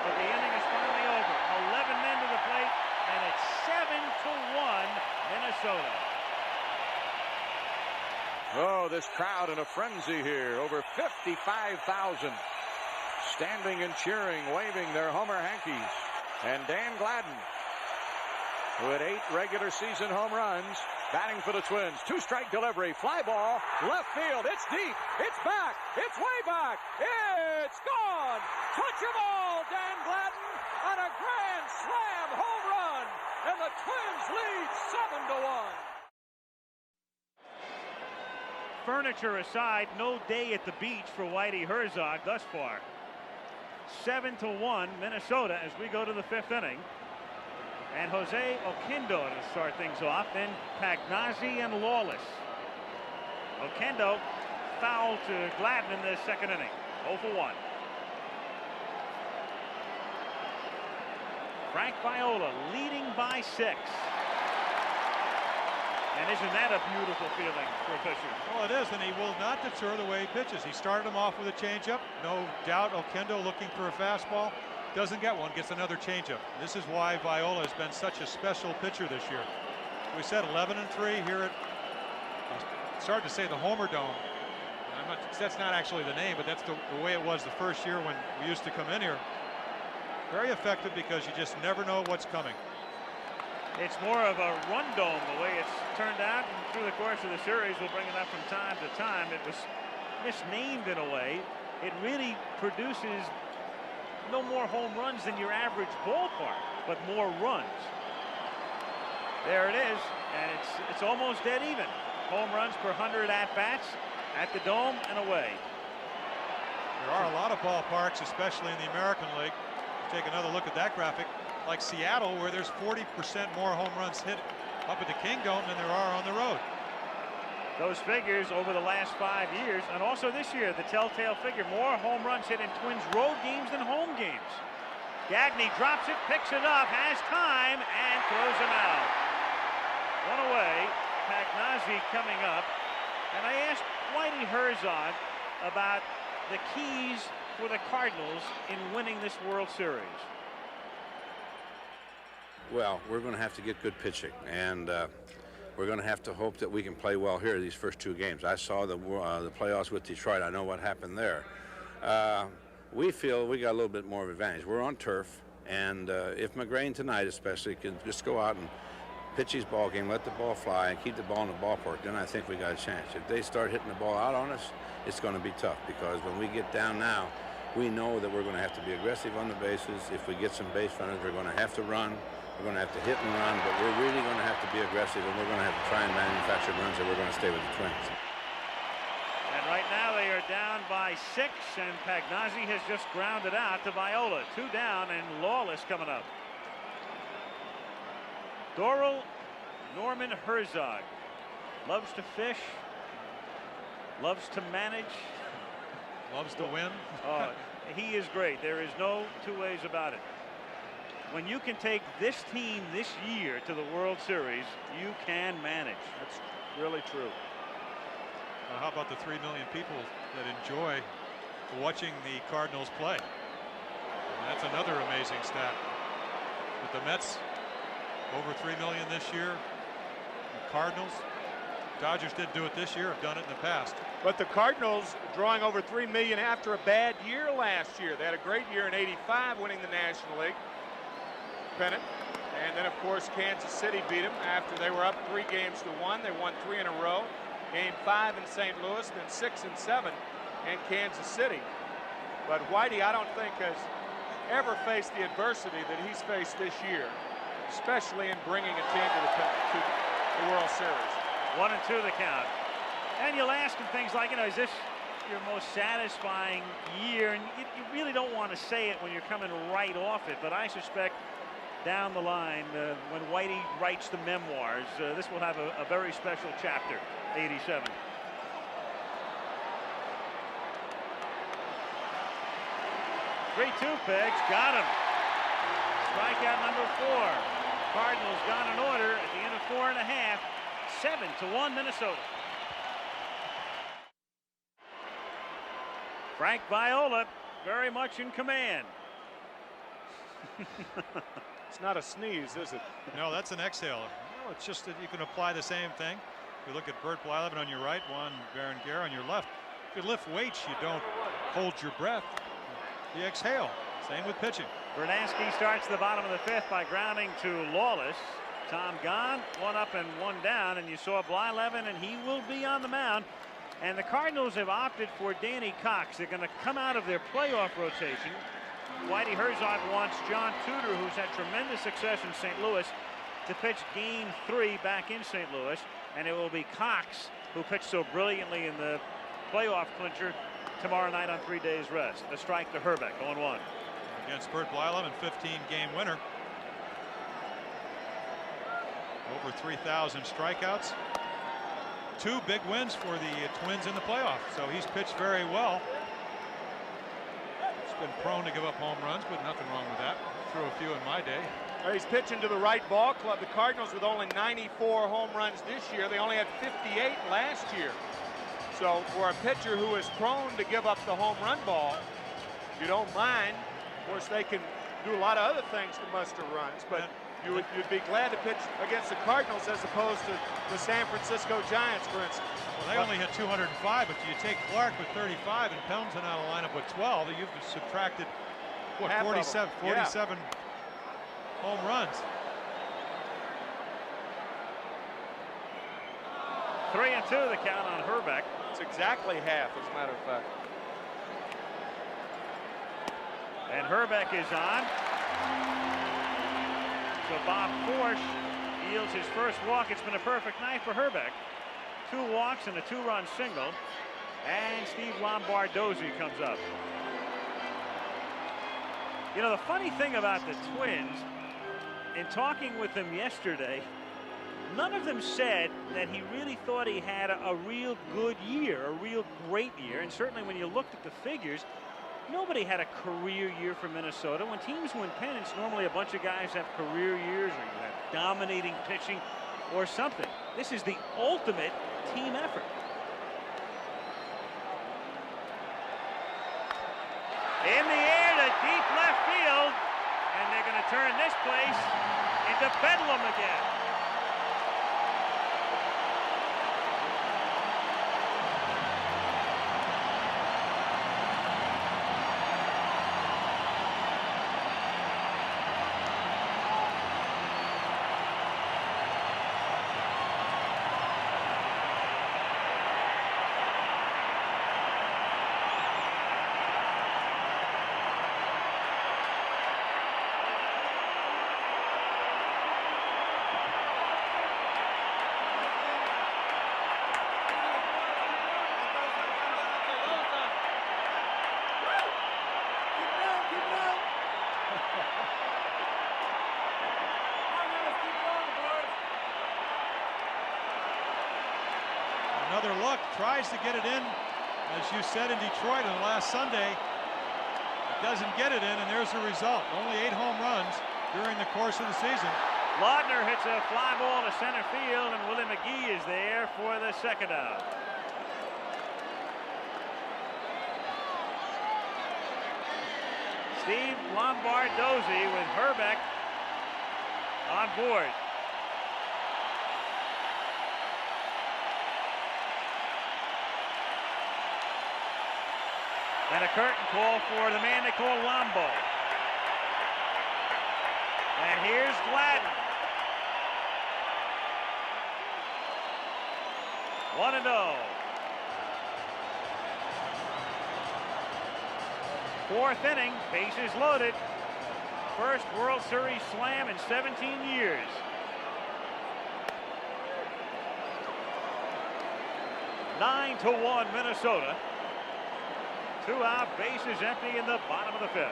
but the inning is finally over. 11 men to the plate, and it's 7-1 Minnesota. Oh, this crowd in a frenzy here. Over 55,000 standing and cheering, waving their Homer hankies. And Dan Gladden, who had 8 regular season home runs, batting for the Twins. 2-strike delivery, fly ball, left field. It's deep, it's back, it's way back, it's gone. Touch 'em all, Dan Gladden, on a grand slam home run, and the Twins lead 7-1. Furniture aside, no day at the beach for Whitey Herzog thus far. 7-1 Minnesota as we go to the 5th inning. And Jose Oquendo to start things off, then Pagnazzi and Lawless. Oquendo foul to Gladden in the 2nd inning. 0-for-1. Frank Viola leading by 6. And isn't that a beautiful feeling for a pitcher? Well, it is, and he will not deter the way he pitches. He started him off with a changeup. No doubt Oquendo looking for a fastball. Doesn't get one, gets another changeup. This is why Viola has been such a special pitcher this year. We said 11-3 here at, it's hard to say the Homer Dome. That's not actually the name, but that's the way it was the first year when we used to come in here. Very effective because you just never know what's coming. It's more of a run dome the way it's turned out, and through the course of the series we'll bring it up from time to time. It was misnamed in a way. It really produces no more home runs than your average ballpark, but more runs. There it is, and it's almost dead even. Home runs per 100 at-bats at the Dome and away. There are a lot of ballparks, especially in the American League. Take another look at that graphic. Like Seattle, where there's 40% more home runs hit up at the Kingdome than there are on the road. Those figures over the last 5 years, and also this year, the telltale figure, more home runs hit in Twins road games than home games. Gagne drops it, picks it up, has time, and throws him out. One away, Pagnazzi coming up, and I asked Whitey Herzog about the keys for the Cardinals in winning this World Series. Well, we're going to have to get good pitching, and we're going to have to hope that we can play well here these first 2 games. I saw the playoffs with Detroit. I know what happened there. We feel we got a little bit more of advantage. We're on turf, and if MaGrane tonight especially can just go out and pitch his ball game, let the ball fly, and keep the ball in the ballpark, then I think we got a chance. If they start hitting the ball out on us, it's going to be tough, because when we get down now, we know that we're going to have to be aggressive on the bases. If we get some base runners, we're going to have to run. We're going to have to hit and run, but we're really going to have to be aggressive, and we're going to have to try and manufacture runs, and we're going to stay with the Twins. And right now they are down by 6, and Pagnazzi has just grounded out to Viola. 2 down, and Lawless coming up. Doral Norman Herzog loves to fish, loves to manage, loves to win. He is great. There is no 2 ways about it. when you can take this team this year to the World Series, you can manage. That's really true. Well, how about the 3 million people that enjoy watching the Cardinals play? And that's another amazing stat. With the Mets over 3 million this year, the Cardinals, Dodgers didn't do it this year, have done it in the past. But the Cardinals drawing over 3 million after a bad year last year. They had a great year in '85, winning the National League pennant. And then, of course, Kansas City beat them after they were up 3-1. They won 3 in a row. Game 5 in St. Louis, then 6 and 7 in Kansas City. But Whitey, I don't think, has ever faced the adversity that he's faced this year, especially in bringing a team to the World Series. 1-2 the count. And you'll ask him things like, is this your most satisfying year? And you really don't want to say it when you're coming right off it, but I suspect down the line, when Whitey writes the memoirs, this will have a very special chapter, 87. Three-two pitch, got him. Strikeout number 4. Cardinals got an order at the end of 4.5. 7-1 Minnesota. Frank Viola very much in command. It's not a sneeze, is it? No, that's an exhale. No, it's just that you can apply the same thing. If you look at Bert Blyleven on your right, Juan Berenguer on your left. If you lift weights, you don't hold your breath. You exhale. Same with pitching. Bernansky starts the bottom of the 5th by grounding to Lawless. Tom gone, 1 up and 1 down, and you saw Blyleven, and he will be on the mound. And the Cardinals have opted for Danny Cox. They're going to come out of their playoff rotation. Whitey Herzog wants John Tudor, who's had tremendous success in St. Louis, to pitch Game 3 back in St. Louis, and it will be Cox who pitched so brilliantly in the playoff clincher tomorrow night on 3 days rest. A strike to Herbeck, 0-1. Against Bert Blyleven, 15-game winner. Over 3,000 strikeouts. 2 big wins for the Twins in the playoffs, so he's pitched very well. He's been prone to give up home runs, but nothing wrong with that. Threw a few in my day. He's pitching to the right ball club. The Cardinals with only 94 home runs this year. They only had 58 last year. So for a pitcher who is prone to give up the home run ball, you don't mind. Of course, they can do a lot of other things to muster runs, but you'd be glad to pitch against the Cardinals as opposed to the San Francisco Giants, for instance. Well, they only had 205, but you take Clark with 35 and Pendleton out of the lineup with 12. You've subtracted, what, 47 home runs. 3-2 the count on Herbeck. It's exactly half, as a matter of fact. And Herbeck is on. So Bob Forsch yields his first walk. It's been a perfect night for Herbeck. 2 walks and a 2-run single. And Steve Lombardozzi comes up. You know, the funny thing about the Twins, in talking with them yesterday, none of them said that he really thought he had a real good year, a real great year. And certainly when you looked at the figures, nobody had a career year for Minnesota. When teams win pennants, normally a bunch of guys have career years, or you have dominating pitching or something. This is the ultimate team effort. In the air to deep left field, and they're going to turn this place into bedlam again. Another look, tries to get it in, as you said in Detroit on last Sunday. Doesn't get it in, and there's the result. Only 8 home runs, during the course of the season. Laudner hits a fly ball to center field, and Willie McGee is there for the second out. Steve Lombardozzi with Herbeck on board. And a curtain call for the man they call Lombo. And here's Gladden. 1-0. Fourth inning, bases loaded. First World Series slam in 17 years. Nine to 1 Minnesota. 2 out, bases empty in the bottom of the 5th.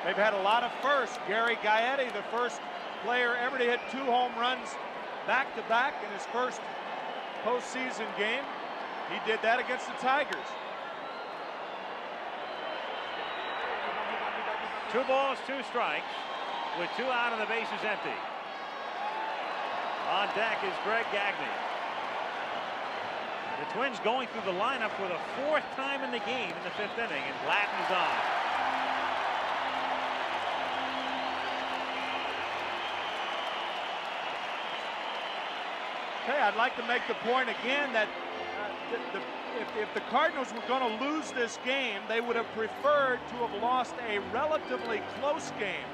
They've had a lot of firsts. Gary Gaetti, the first player ever to hit 2 home runs back-to-back in his first postseason game. He did that against the Tigers. 2 balls, 2 strikes, with 2 out and the bases empty. On deck is Greg Gagne. The Twins going through the lineup for the 4th time in the game in the 5th inning, and Gladden's on. Okay, I'd like to make the point again that if the Cardinals were going to lose this game, they would have preferred to have lost a relatively close game,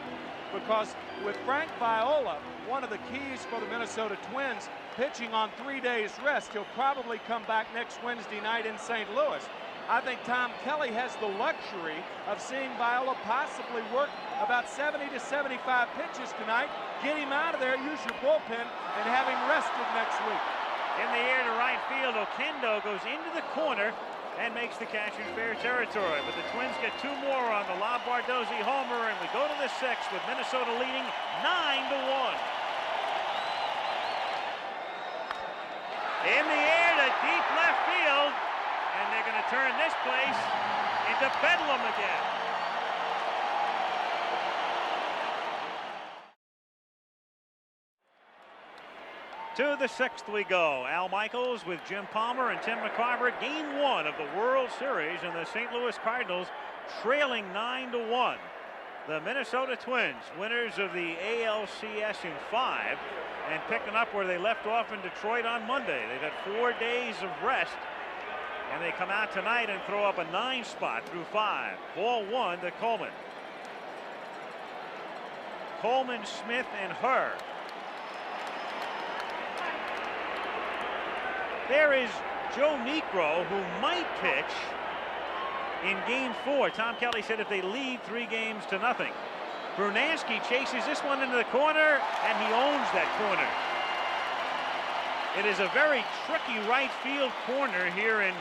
because with Frank Viola, one of the keys for the Minnesota Twins, pitching on 3 days rest, he'll probably come back next Wednesday night in St. Louis. I think Tom Kelly has the luxury of seeing Viola possibly work about 70 to 75 pitches tonight, get him out of there, use your bullpen, and have him rested next week. In the air to right field, Oquendo goes into the corner and makes the catch in fair territory. But the Twins get 2 more on the Lombardozzi homer, and we go to the 6th with Minnesota leading 9-1. In the air to deep left field, and they're going to turn this place into bedlam again. To the 6th we go. Al Michaels with Jim Palmer and Tim McCarver. Game 1 of the World Series, and the St. Louis Cardinals trailing 9-1. The Minnesota Twins, winners of the ALCS in 5, and picking up where they left off in Detroit on Monday. They've had 4 days of rest, and they come out tonight and throw up a 9 spot through 5. Ball 1 to Coleman. Coleman, Smith, and Herr. There is Joe Niekro, who might pitch in Game 4. Tom Kelly said if they lead 3-0. Brunansky chases this one into the corner, and he owns that corner. It is a very tricky right field corner here in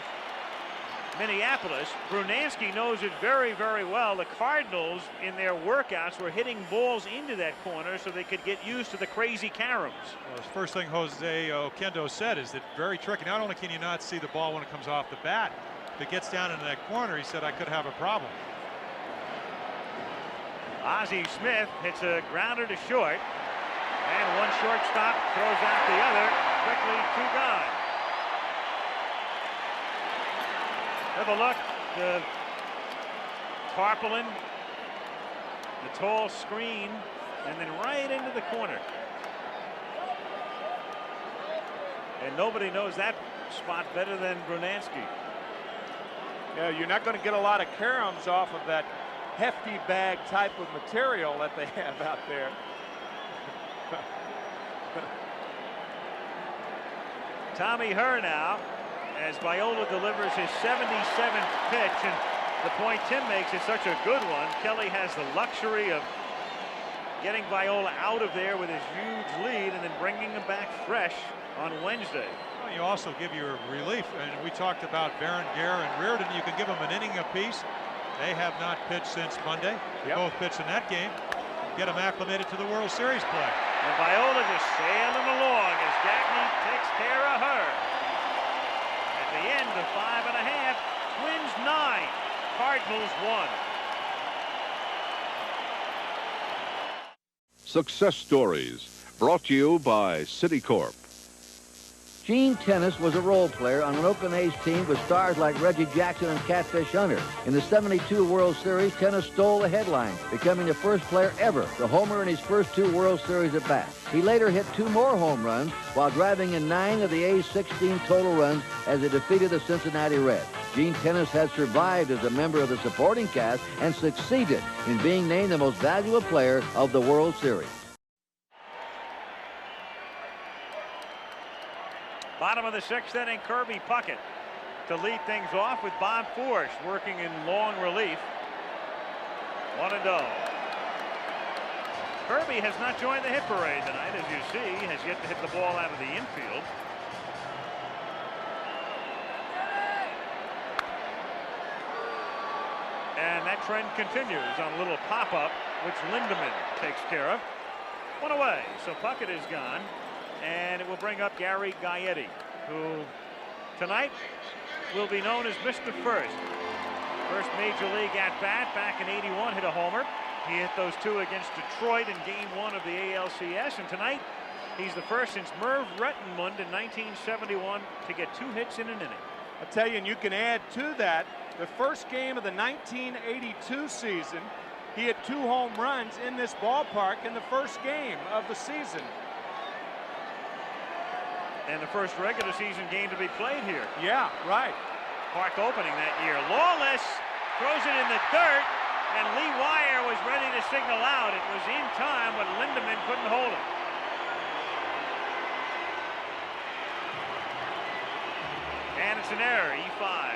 Minneapolis. Brunansky knows it very, very well. The Cardinals, in their workouts, were hitting balls into that corner so they could get used to the crazy caroms. Well, the first thing Jose Oquendo said is that very tricky. Not only can you not see the ball when it comes off the bat, if it gets down into that corner, he said, I could have a problem. Ozzie Smith hits a grounder to short, and one shortstop throws out the other. Quickly, 2 gone. Have a look. The tarpaulin, the tall screen, and then right into the corner. And nobody knows that spot better than Brunansky. Yeah, you're not going to get a lot of caroms off of that hefty bag type of material that they have out there. Tommy Herr now, as Viola delivers his 77th pitch, and the point Tim makes is such a good one. Kelly has the luxury of getting Viola out of there with his huge lead and then bringing him back fresh on Wednesday. Well, you also give your relief, and we talked about Berenguer and Reardon. You can give them an inning apiece. They have not pitched since Monday. Both pitched in that game. Get them acclimated to the World Series play. And Viola just sailing along as Gagne takes care of her. At the end of 5 1/2, Twins 9, Cardinals 1. Success Stories, brought to you by Citicorp. Gene Tennis was a role player on an Oakland A's team with stars like Reggie Jackson and Catfish Hunter. In the '72 World Series, Tennis stole the headline, becoming the first player ever to homer in his first 2 World Series at-bats. He later hit 2 more home runs while driving in 9 of the A's 16 total runs as they defeated the Cincinnati Reds. Gene Tennis has survived as a member of the supporting cast and succeeded in being named the most valuable player of the World Series. Bottom of the 6th inning, Kirby Puckett to lead things off with Bob Forsch working in long relief. 1-0. Kirby has not joined the hit parade tonight, as you see, has yet to hit the ball out of the infield. And that trend continues on a little pop-up, which Lindemann takes care of. 1 away, so Puckett is gone. And it will bring up Gary Gaetti, who tonight will be known as Mr. First. First major league at-bat back in '81, hit a homer. He hit those 2 against Detroit in Game 1 of the ALCS. And tonight, he's the first since Merv Rettenmund in 1971 to get 2 hits in an inning. I'll tell you, and you can add to that, the first game of the 1982 season, he hit 2 home runs in this ballpark in the first game of the season. And the first regular season game to be played here. Yeah, right. Park opening that year. Lawless throws it in the dirt, and Lee Wire was ready to signal out. It was in time, but Lindemann couldn't hold it. And it's an error, E5.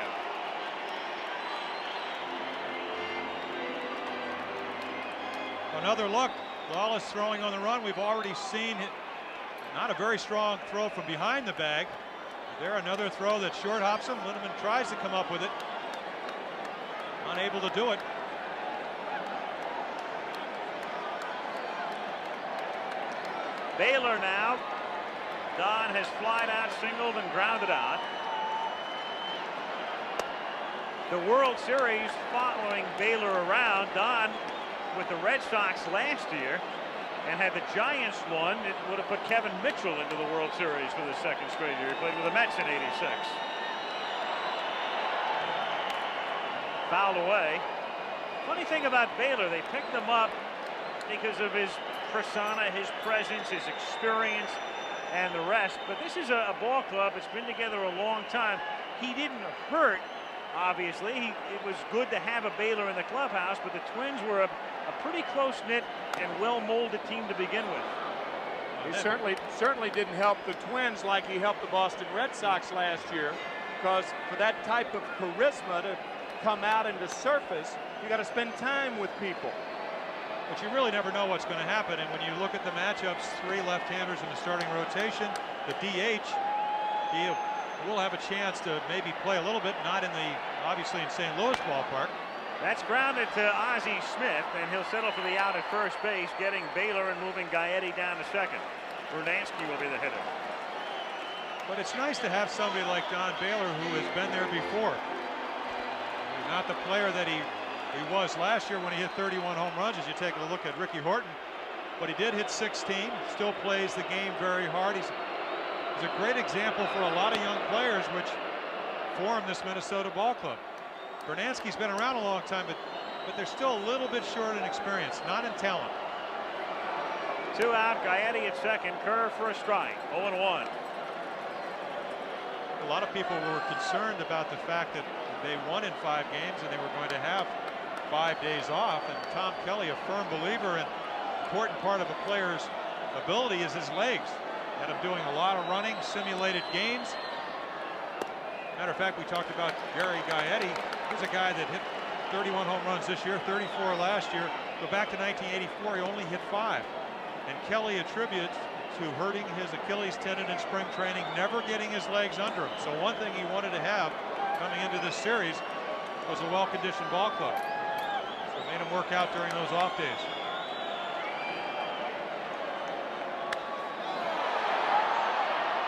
Another look. Lawless throwing on the run. We've already seen it. Not a very strong throw from behind the bag. There, another throw that short hops him. Lindemann tries to come up with it. Unable to do it. Baylor now. Don has flied out, singled, and grounded out. The World Series following Baylor around. Don with the Red Sox last year. And had the Giants won, it would have put Kevin Mitchell into the World Series for the 2nd straight year. He played with the Mets in '86. Fouled away. Funny thing about Baylor, they picked him up because of his persona, his presence, his experience, and the rest. But this is a ball club that's been together a long time. He didn't hurt, obviously. It was good to have a Baylor in the clubhouse, but the Twins were a pretty close-knit and well-molded team to begin with. He certainly didn't help the Twins like he helped the Boston Red Sox last year, because for that type of charisma to come out and to surface, you got to spend time with people. But you really never know what's going to happen. And when you look at the matchups, 3 left-handers in the starting rotation, the DH, he will have a chance to maybe play a little bit, not in the, obviously in St. Louis ballpark. That's grounded to Ozzie Smith, and he'll settle for the out at first base, getting Baylor and moving Gaetti down to second. Brunansky will be the hitter. But it's nice to have somebody like Don Baylor who has been there before. He's not the player that he was last year when he hit 31 home runs, as you take a look at Ricky Horton. But he did hit 16, still plays the game very hard. He's a great example for a lot of young players which form this Minnesota ball club. Brunansky's been around a long time, but they're still a little bit short in experience, not in talent. 2 out, Gaetti at second, Kerr for a strike, 0-1. A lot of people were concerned about the fact that they won in 5 games and they were going to have 5 days off, and Tom Kelly, a firm believer in important part of a player's ability is his legs. Had him doing a lot of running, simulated gains. Matter of fact, we talked about Gary Gaetti. He's a guy that hit 31 home runs this year, 34 last year. Go back to 1984, he only hit 5. And Kelly attributes to hurting his Achilles tendon in spring training, never getting his legs under him. So one thing he wanted to have coming into this series was a well-conditioned ball club. So it made him work out during those off days.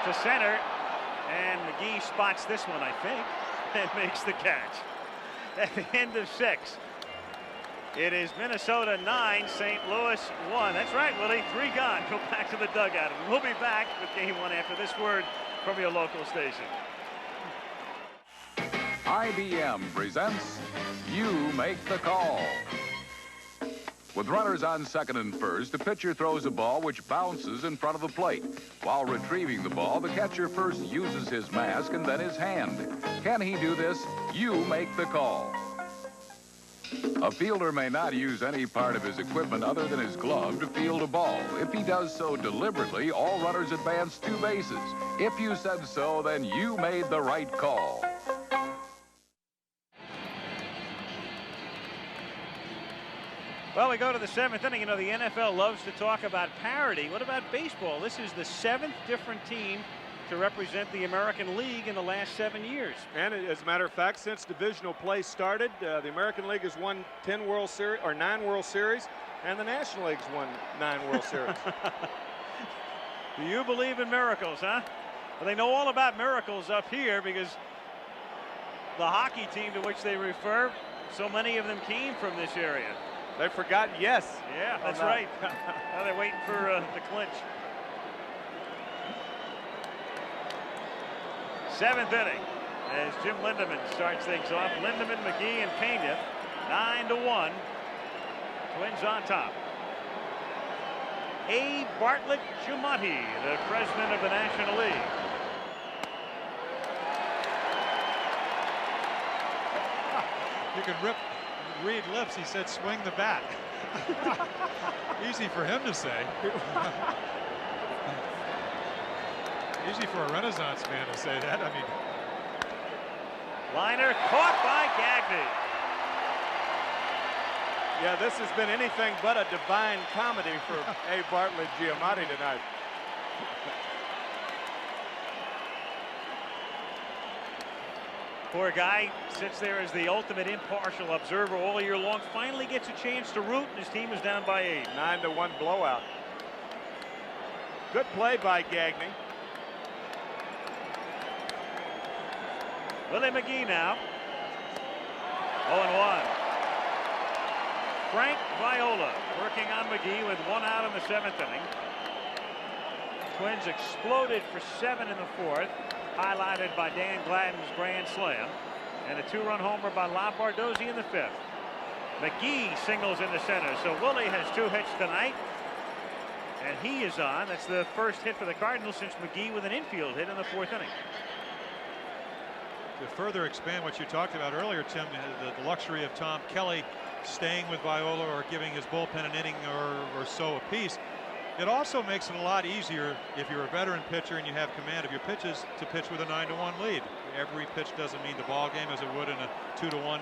To center, and McGee spots this one, I think, and makes the catch. At the end of 6. It is Minnesota 9, St. Louis 1. That's right, Willie. 3 gone. Go back to the dugout. And we'll be back with Game 1 after this word from your local station. IBM presents You Make the Call. With runners on second and first, the pitcher throws a ball which bounces in front of the plate. While retrieving the ball, the catcher first uses his mask and then his hand. Can he do this? You make the call. A fielder may not use any part of his equipment other than his glove to field a ball. If he does so deliberately, all runners advance 2 bases. If you said so, then you made the right call. Well, we go to the 7th inning. You know, the NFL loves to talk about parity. What about baseball? This is the 7th different team to represent the American League in the last 7 years. And as a matter of fact, since divisional play started, the American League has won 9 World Series, and the National League's won 9 World Series. Do you believe in miracles, huh? Well, they know all about miracles up here because the hockey team to which they refer, so many of them came from this area. They've forgotten yes. Yeah, that's right. Now they're waiting for the clinch. 7th inning as Jim Lindemann starts things off. Lindemann, McGee, and Pena. 9-1. Twins on top. A. Bartlett Giamatti, the president of the National League. You can read lips. He said swing the bat. Easy for him to say. Easy for a Renaissance man to say that. I mean, liner caught by Gagne. Yeah, this has been anything but a divine comedy for A. Bartlett Giamatti tonight. Poor guy sits there as the ultimate impartial observer all year long. Finally gets a chance to root, and his team is down by 8. 9-1 blowout. Good play by Gagne. Willie McGee now. 0-1. Frank Viola working on McGee with 1 out in the 7th inning. Twins exploded for 7 in the 4th, highlighted by Dan Gladden's grand slam, and a 2-run homer by Lombardozzi in the 5th. McGee singles in the center, so Willie has 2 hits tonight, and he is on. That's the first hit for the Cardinals since McGee with an infield hit in the 4th inning. to further expand what you talked about earlier, Tim, the luxury of Tom Kelly staying with Viola or giving his bullpen an inning or so apiece, it also makes it a lot easier if you're a veteran pitcher and you have command of your pitches to pitch with a 9-1 lead. Every pitch doesn't mean the ball game as it would in a 2-1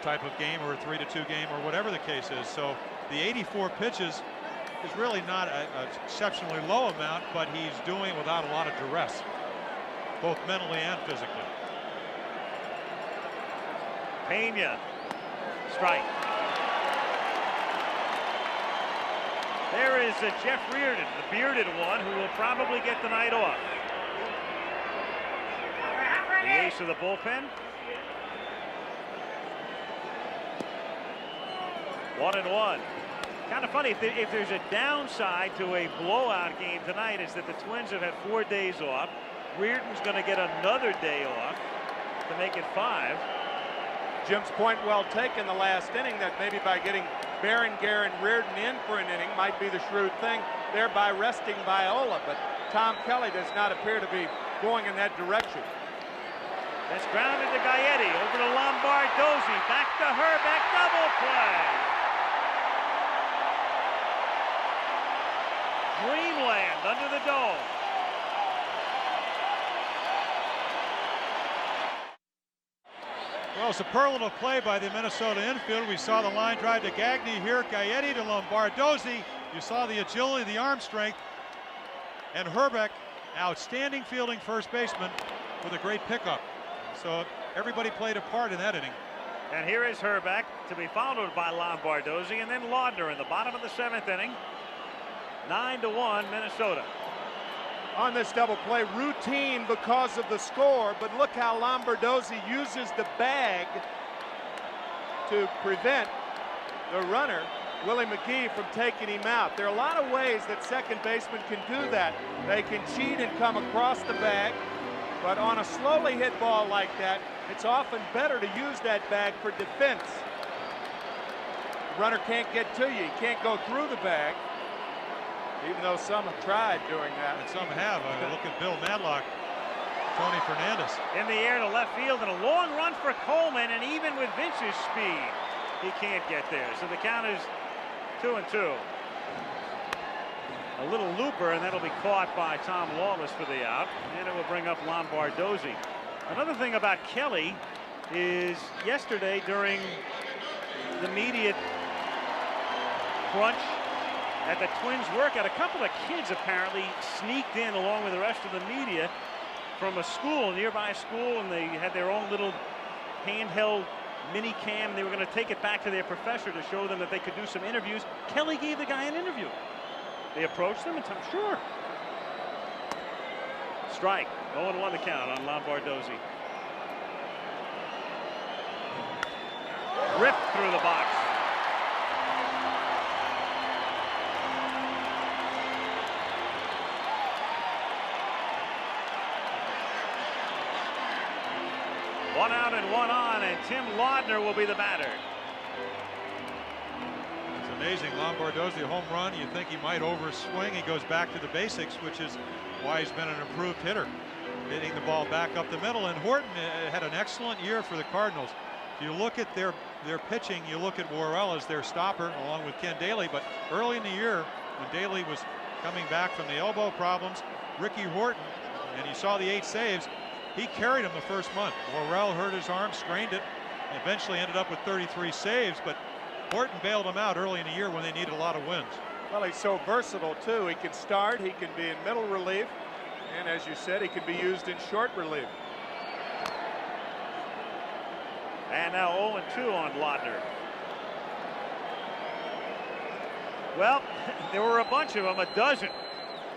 type of game or a 3-2 game or whatever the case is. So the 84 pitches is really not an exceptionally low amount, but he's doing it without a lot of duress, both mentally and physically. Pena, strike. There is Jeff Reardon, the bearded one, who will probably get the night off. The ace of the bullpen. 1-1. Kind of funny, if there's a downside to a blowout game tonight, is that the Twins have had 4 days off. Reardon's going to get another day off to make it 5. Jim's point well taken the last inning, that maybe by getting Berenguer and Reardon in for an inning might be the shrewd thing, thereby resting Viola. But Tom Kelly does not appear to be going in that direction. That's grounded to Gaetti, over to Lombardozzi, back to Herbeck, double play. Dreamland under the dome. Well, superlative play by the Minnesota infield. We saw the line drive to Gagne here. Gaetti to Lombardozzi. You saw the agility, the arm strength. And Herbeck, outstanding fielding first baseman with a great pickup. So everybody played a part in that inning. And here is Herbeck to be followed by Lombardozzi and then Laudner in the bottom of the 7th inning. 9-1 Minnesota. On this double play, routine because of the score, but look how Lombardozzi uses the bag to prevent the runner, Willie McGee, from taking him out. There are a lot of ways that second baseman can do that. They can cheat and come across the bag, but on a slowly hit ball like that, it's often better to use that bag for defense. The runner can't get to you. He can't go through the bag, even though some have tried doing that. And some have. Look at Bill Madlock, Tony Fernandez. In the air to left field, and a long run for Coleman, and even with Vince's speed, he can't get there. So the count is 2-2. A little looper, and that'll be caught by Tom Lawless for the out, and it will bring up Lombardozzi. Another thing about Kelly is yesterday during the media crunch at the Twins workout, a couple of kids apparently sneaked in along with the rest of the media from a school, a nearby school, and they had their own little handheld mini cam. They were going to take it back to their professor to show them that they could do some interviews. Kelly gave the guy an interview. They approached them and told him, sure. Strike, 0-1 the count on Lombardozzi. Ripped through the box. One out and one on, and Tim Laudner will be the batter. It's amazing. Lombardozzi, a home run. You think he might overswing. He goes back to the basics, which is why he's been an improved hitter, hitting the ball back up the middle. And Horton had an excellent year for the Cardinals. If you look at their pitching, you look at Worrell as their stopper along with Ken Daly. But early in the year, when Daly was coming back from the elbow problems, Ricky Horton, and you saw the 8 saves, he carried him the first month. Worrell hurt his arm, strained it, and eventually ended up with 33 saves. But Horton bailed him out early in the year when they needed a lot of wins. Well, he's so versatile, too. He can start, he can be in middle relief, and as you said, he can be used in short relief. And now 0-2 on Laudner. Well, there were a bunch of them, a dozen.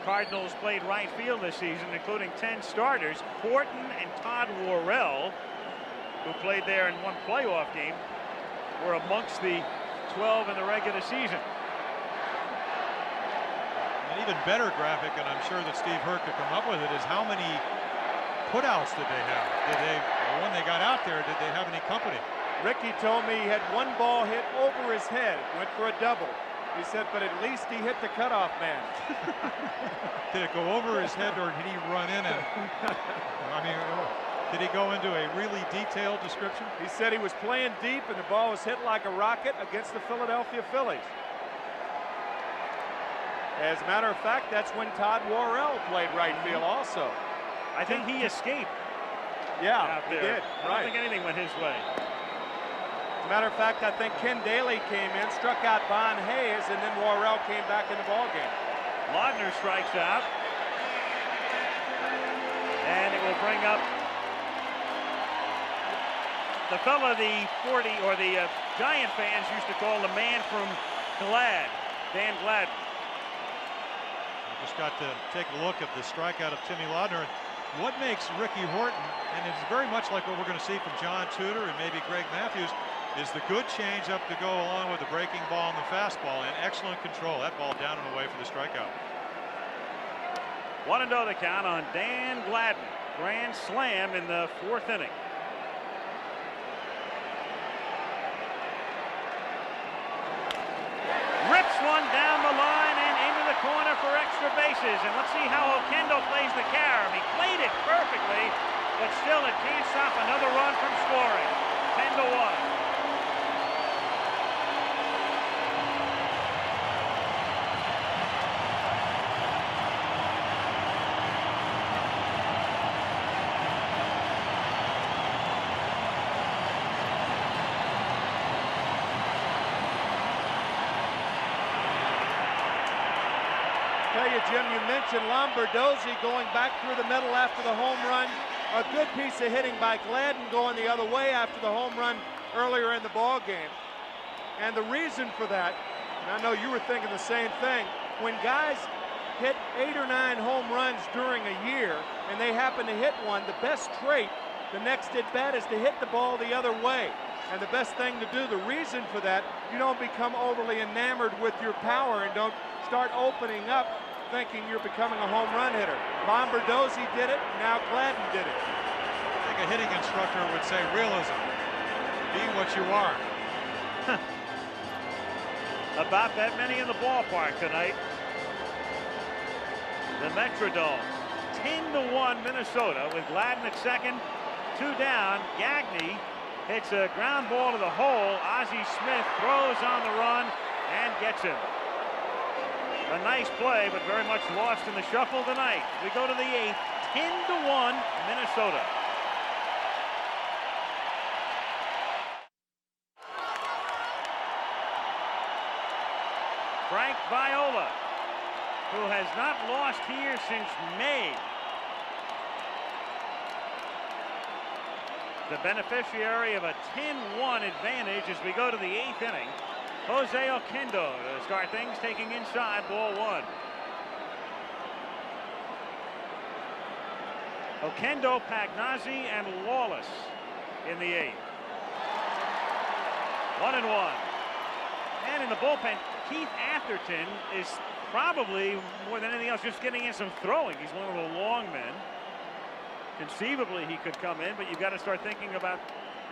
Cardinals played right field this season, including 10 starters. Horton and Todd Worrell, who played there in one playoff game, were amongst the 12 in the regular season. An even better graphic, and I'm sure that Steve Hurt could come up with it, is how many putouts did they have? When they got out there, did they have any company? Ricky told me he had one ball hit over his head, went for a double. He said, but at least he hit the cutoff man. Did it go over his head, or did he run in and, I mean, did he go into a really detailed description? He said he was playing deep and the ball was hit like a rocket against the Philadelphia Phillies. As a matter of fact, that's when Todd Worrell played right field also. I think he escaped. Yeah, he did. I don't think anything went his way. As a matter of fact, I think Ken Daly came in, struck out Bon Hayes, and then Worrell came back in the ballgame. Laudner strikes out. And it will bring up the fella the Giant fans used to call the man from Glad, Dan Gladden. I just got to take a look at the strikeout of Timmy Laudner. And what makes Ricky Horton, and it's very much like what we're going to see from John Tudor and maybe Greg Matthews, is the good changeup to go along with the breaking ball and the fastball, and excellent control. That ball down and away for the strikeout. 1-0 the count on Dan Gladden. Grand slam in the 4th inning. Rips one down the line and into the corner for extra bases. And let's see how Oquendo plays the carom. He played it perfectly, but still it can't stop another run from scoring. 10-1. Jim, you mentioned Lombardozzi going back through the middle after the home run. A good piece of hitting by Gladden going the other way after the home run earlier in the ball game. And the reason for that, and I know you were thinking the same thing, when guys hit 8 or 9 home runs during a year and they happen to hit one, the best trait the next at-bat is to hit the ball the other way. And the best thing to do, the reason for that, you don't become overly enamored with your power and don't start opening up thinking you're becoming a home run hitter. Lombardozzi did it, now Gladden did it. I think a hitting instructor would say realism. Be what you are. About that many in the ballpark tonight. The Metrodome. 10-1 Minnesota with Gladden at second, 2 down. Gagne hits a ground ball to the hole. Ozzie Smith throws on the run and gets him. A nice play, but very much lost in the shuffle tonight. We go to the 8th, 10-1 Minnesota. Frank Viola, who has not lost here since May. The beneficiary of a 10-1 advantage as we go to the 8th inning. Jose Oquendo to start things, taking inside, ball 1. Oquendo, Pagnazzi, and Lawless in the 8th. 1-1. And in the bullpen, Keith Atherton is probably, more than anything else, just getting in some throwing. He's one of the long men. Conceivably, he could come in, but you've got to start thinking about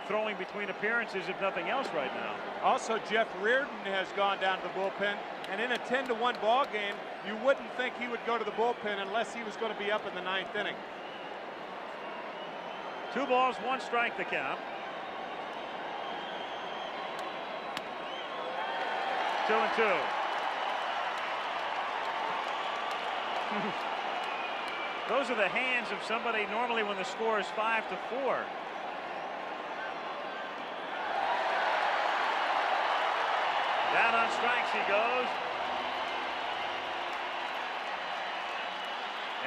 throwing between appearances, if nothing else, right now. Also, Jeff Reardon has gone down to the bullpen, and in a 10-1 ball game, you wouldn't think he would go to the bullpen unless he was going to be up in the 9th inning. 2 balls, 1 strike the count. 2-2. Those are the hands of somebody normally when the score is 5-4. Down on strikes he goes.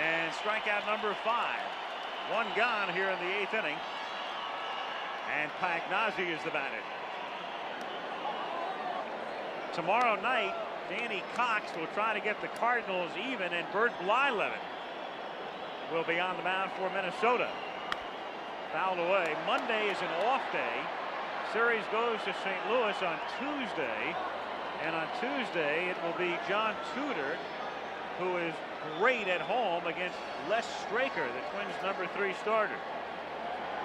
And strikeout number 5. 1 gone here in the 8th inning. And Pagnazzi is the batter. Tomorrow night, Danny Cox will try to get the Cardinals even, and Bert Blyleven will be on the mound for Minnesota. Fouled away. Monday is an off day. Series goes to St. Louis on Tuesday, and on Tuesday it will be John Tudor, who is great at home against Les Straker, the Twins' number 3 starter.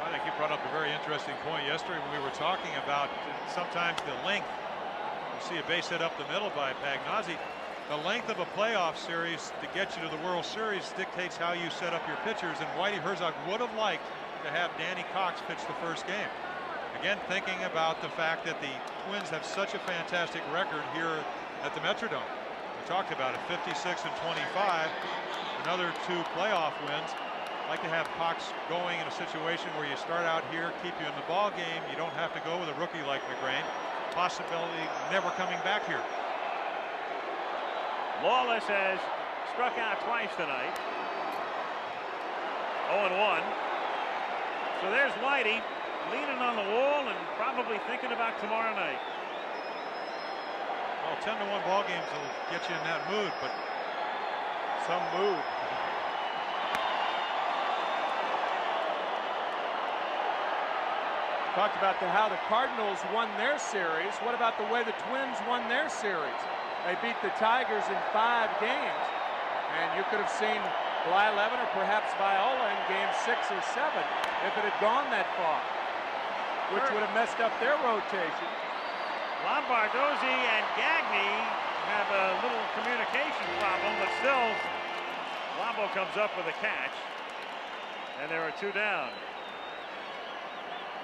I think you brought up a very interesting point yesterday when we were talking about sometimes the length. You see a base hit up the middle by Pagnazzi. The length of a playoff series to get you to the World Series dictates how you set up your pitchers, and Whitey Herzog would have liked to have Danny Cox pitch the first game. Again, thinking about the fact that the Twins have such a fantastic record here at the Metrodome. We talked about it, 56-25, another 2 playoff wins. I'd like to have Cox going in a situation where you start out here, keep you in the ball game. You don't have to go with a rookie like MaGrane. Possibility never coming back here. Lawless has struck out twice tonight. 0-1. So there's Whitey leaning on the wall and probably thinking about tomorrow night. Well, 10-1 ball games will get you in that mood, but some mood. Talked about how the Cardinals won their series. What about the way the Twins won their series? They beat the Tigers in 5 games, and you could have seen Blyleven or perhaps Viola in game 6 or 7 if it had gone that far, which would have messed up their rotation. Lombardozzi and Gagne have a little communication problem, but still Lombo comes up with a catch, and there are 2 down.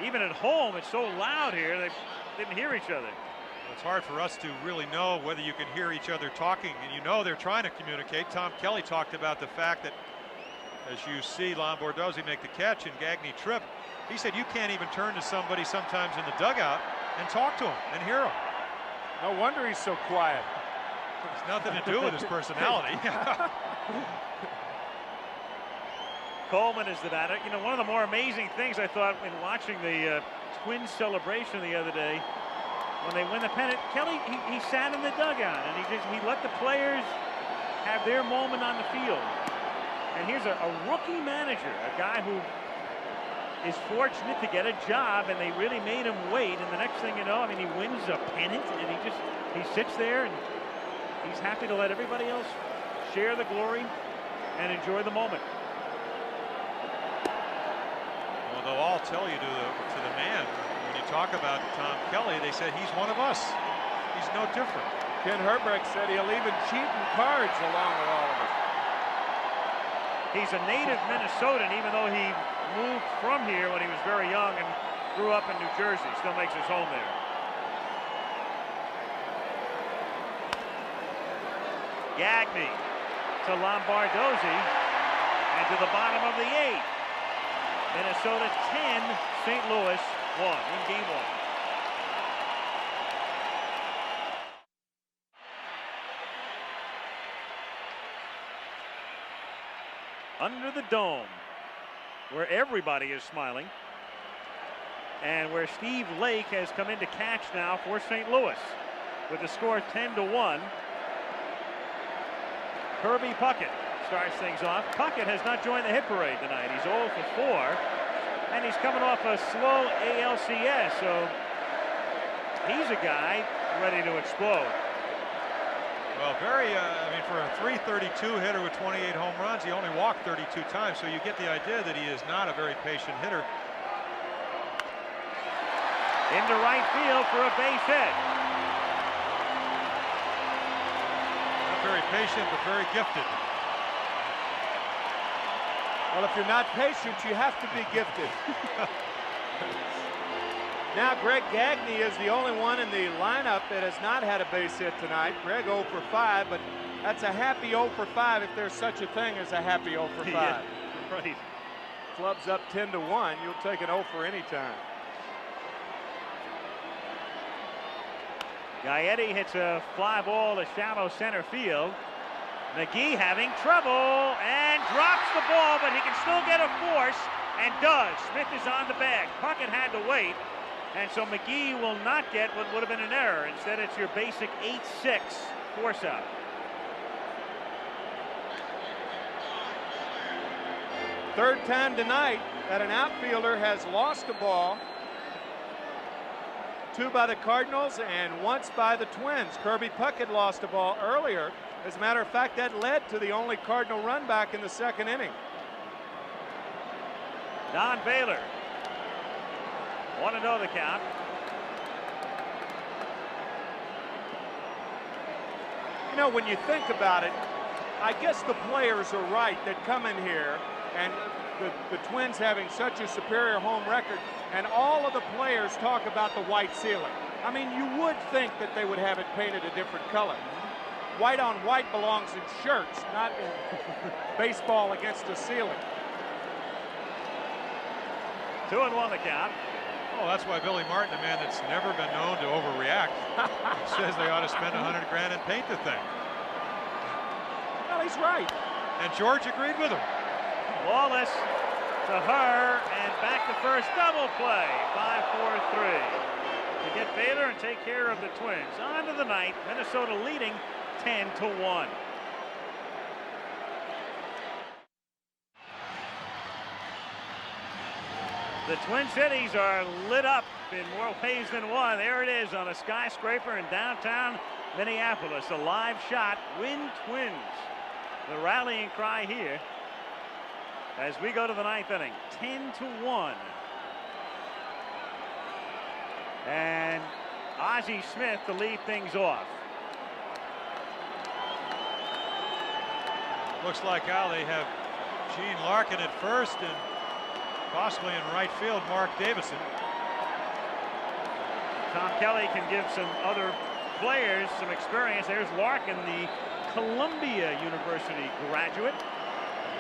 Even at home, it's so loud here, they didn't hear each other. It's hard for us to really know whether you can hear each other talking, and you know they're trying to communicate. Tom Kelly talked about the fact that as you see Lombardozzi make the catch and Gagne trip, he said you can't even turn to somebody sometimes in the dugout and talk to him and hear him. No wonder he's so quiet. It's nothing to do with his personality. Coleman is the batter. You know, one of the more amazing things I thought in watching the Twins celebration the other day, when they win the pennant, Kelly, he sat in the dugout and he let the players have their moment on the field. And here's a rookie manager, a guy who is fortunate to get a job, and they really made him wait. And the next thing you know, I mean, he wins a pennant, and he sits there, and he's happy to let everybody else share the glory and enjoy the moment. Well, they'll all tell you to the man, when you talk about Tom Kelly, they said he's one of us. He's no different. Ken Herbeck said he'll even cheat in cards along with all of us. He's a native Minnesotan, even though he moved from here when he was very young and grew up in New Jersey. Still makes his home there. Gagne to Lombardozzi and to the bottom of the 8th. Minnesota 10, St. Louis 1 in game 1. Under the dome, where everybody is smiling, and where Steve Lake has come in to catch now for St. Louis with the score 10-1. Kirby Puckett starts things off. Puckett has not joined the hit parade tonight. He's 0 for 4, and he's coming off a slow ALCS, so he's a guy ready to explode. Well, I mean, for a .332 hitter with 28 home runs, he only walked 32 times, so you get the idea that he is not a very patient hitter. Into right field for a base hit. Not very patient, but very gifted. Well, if you're not patient, you have to be gifted. Now Greg Gagne is the only one in the lineup that has not had a base hit tonight. Greg 0 for 5, but that's a happy 0 for 5 if there's such a thing as a happy 0 for 5. Yeah, right. Club's up 10-1. You'll take an 0 for any time. Gaetti hits a fly ball to shallow center field. McGee having trouble and drops the ball, but he can still get a force and does. Smith is on the bag. Puckett had to wait. And so McGee will not get what would have been an error. Instead, it's your basic 8-6 force out. Third time tonight that an outfielder has lost a ball. 2 by the Cardinals and once by the Twins. Kirby Puckett lost a ball earlier. As a matter of fact, that led to the only Cardinal run back in the 2nd inning. Don Baylor. 1-0 the count. You know, when you think about it, I guess the players are right that come in here, and the Twins having such a superior home record, and all of the players talk about the white ceiling. I mean, you would think that they would have it painted a different color. White on white belongs in shirts, not in baseball against the ceiling. 2-1 the count. Oh, that's why Billy Martin, a man that's never been known to overreact, says they ought to spend $100 grand and paint the thing. Well, he's right. And George agreed with him. Wallace to her and back to first, double play. 5-4-3 to get Baylor and take care of the Twins. On to the ninth, Minnesota leading 10-1. The Twin Cities are lit up in more ways than one. There it is on a skyscraper in downtown Minneapolis. A live shot. Win Twins. The rallying cry here as we go to the ninth inning. 10-1. And Ozzie Smith to lead things off. Looks like how they have Gene Larkin at first and possibly in right field, Mark Davison. Tom Kelly can give some other players some experience. There's Larkin, the Columbia University graduate.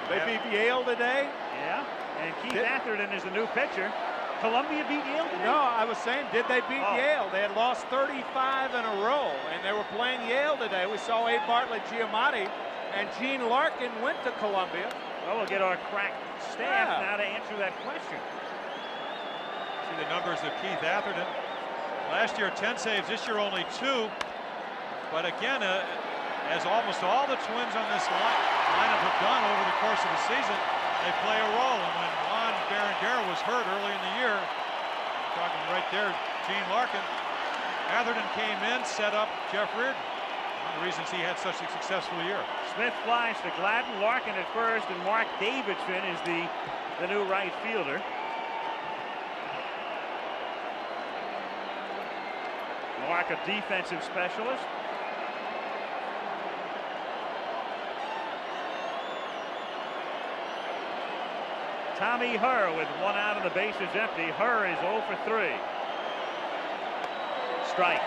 They beat Yale today? Yeah, and Keith Atherton is the new pitcher. Columbia beat Yale today? No, I was saying, did they beat Yale? They had lost 35 in a row, and they were playing Yale today. We saw A. Bartlett Giamatti, and Gene Larkin went to Columbia. Well, we'll get our crack staff now to answer that question. See the numbers of Keith Atherton. Last year 10 saves, this year only 2. But again, as almost all the Twins on this lineup have done over the course of the season, they play a role. And when Juan Berenguer was hurt early in the year. Talking right there, Gene Larkin. Atherton came in, set up Jeff Reardon. One of the reasons he had such a successful year. Smith flies to Gladden, Larkin at first, and Mark Davidson is the new right fielder. Mark, a defensive specialist. Tommy Herr with one out and the bases empty. Herr is 0 for 3. Strike.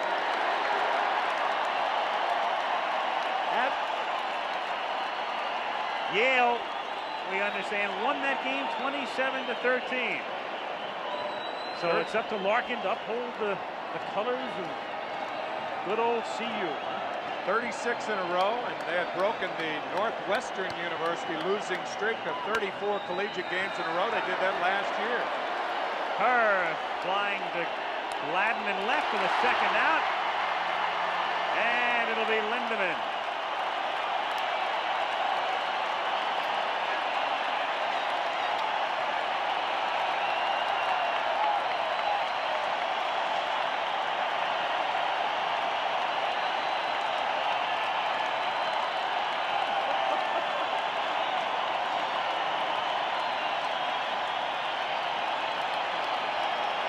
Yale, we understand, won that game 27-13. So it's up to Larkin to uphold the colors of good old CU. 36 in a row, and they had broken the Northwestern University losing streak of 34 collegiate games in a row. They did that last year. Herr flying to Gladden and left for the second out. And it'll be Lindemann.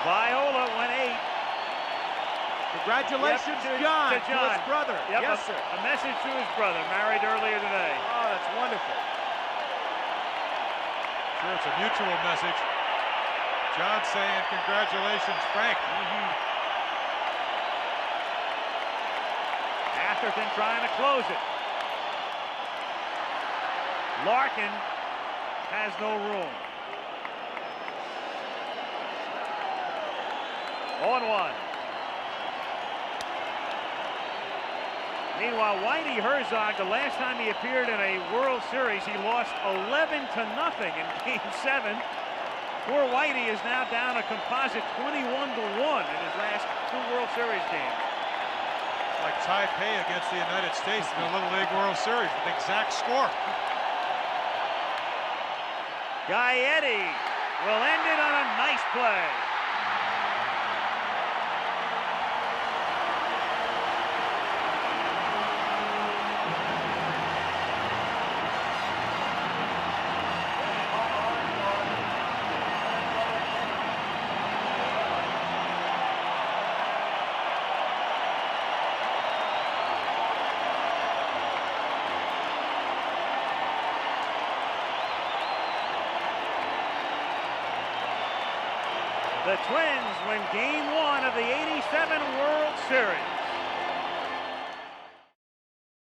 Viola went 8. Congratulations, John, to his brother. Yep, yes, sir. A message to his brother, married earlier today. Oh, that's wonderful. Sure, it's a mutual message. John saying, congratulations, Frank. Atherton trying to close it. Larkin has no room. 0-1. Meanwhile, Whitey Herzog, the last time he appeared in a World Series, he lost 11-0 in Game 7. Poor Whitey is now down a composite 21-1 in his last 2 World Series games. Like Taipei against the United States in the Little League World Series, the exact score. Gaetti will end it on a nice play. The Twins win Game 1 of the '87 World Series.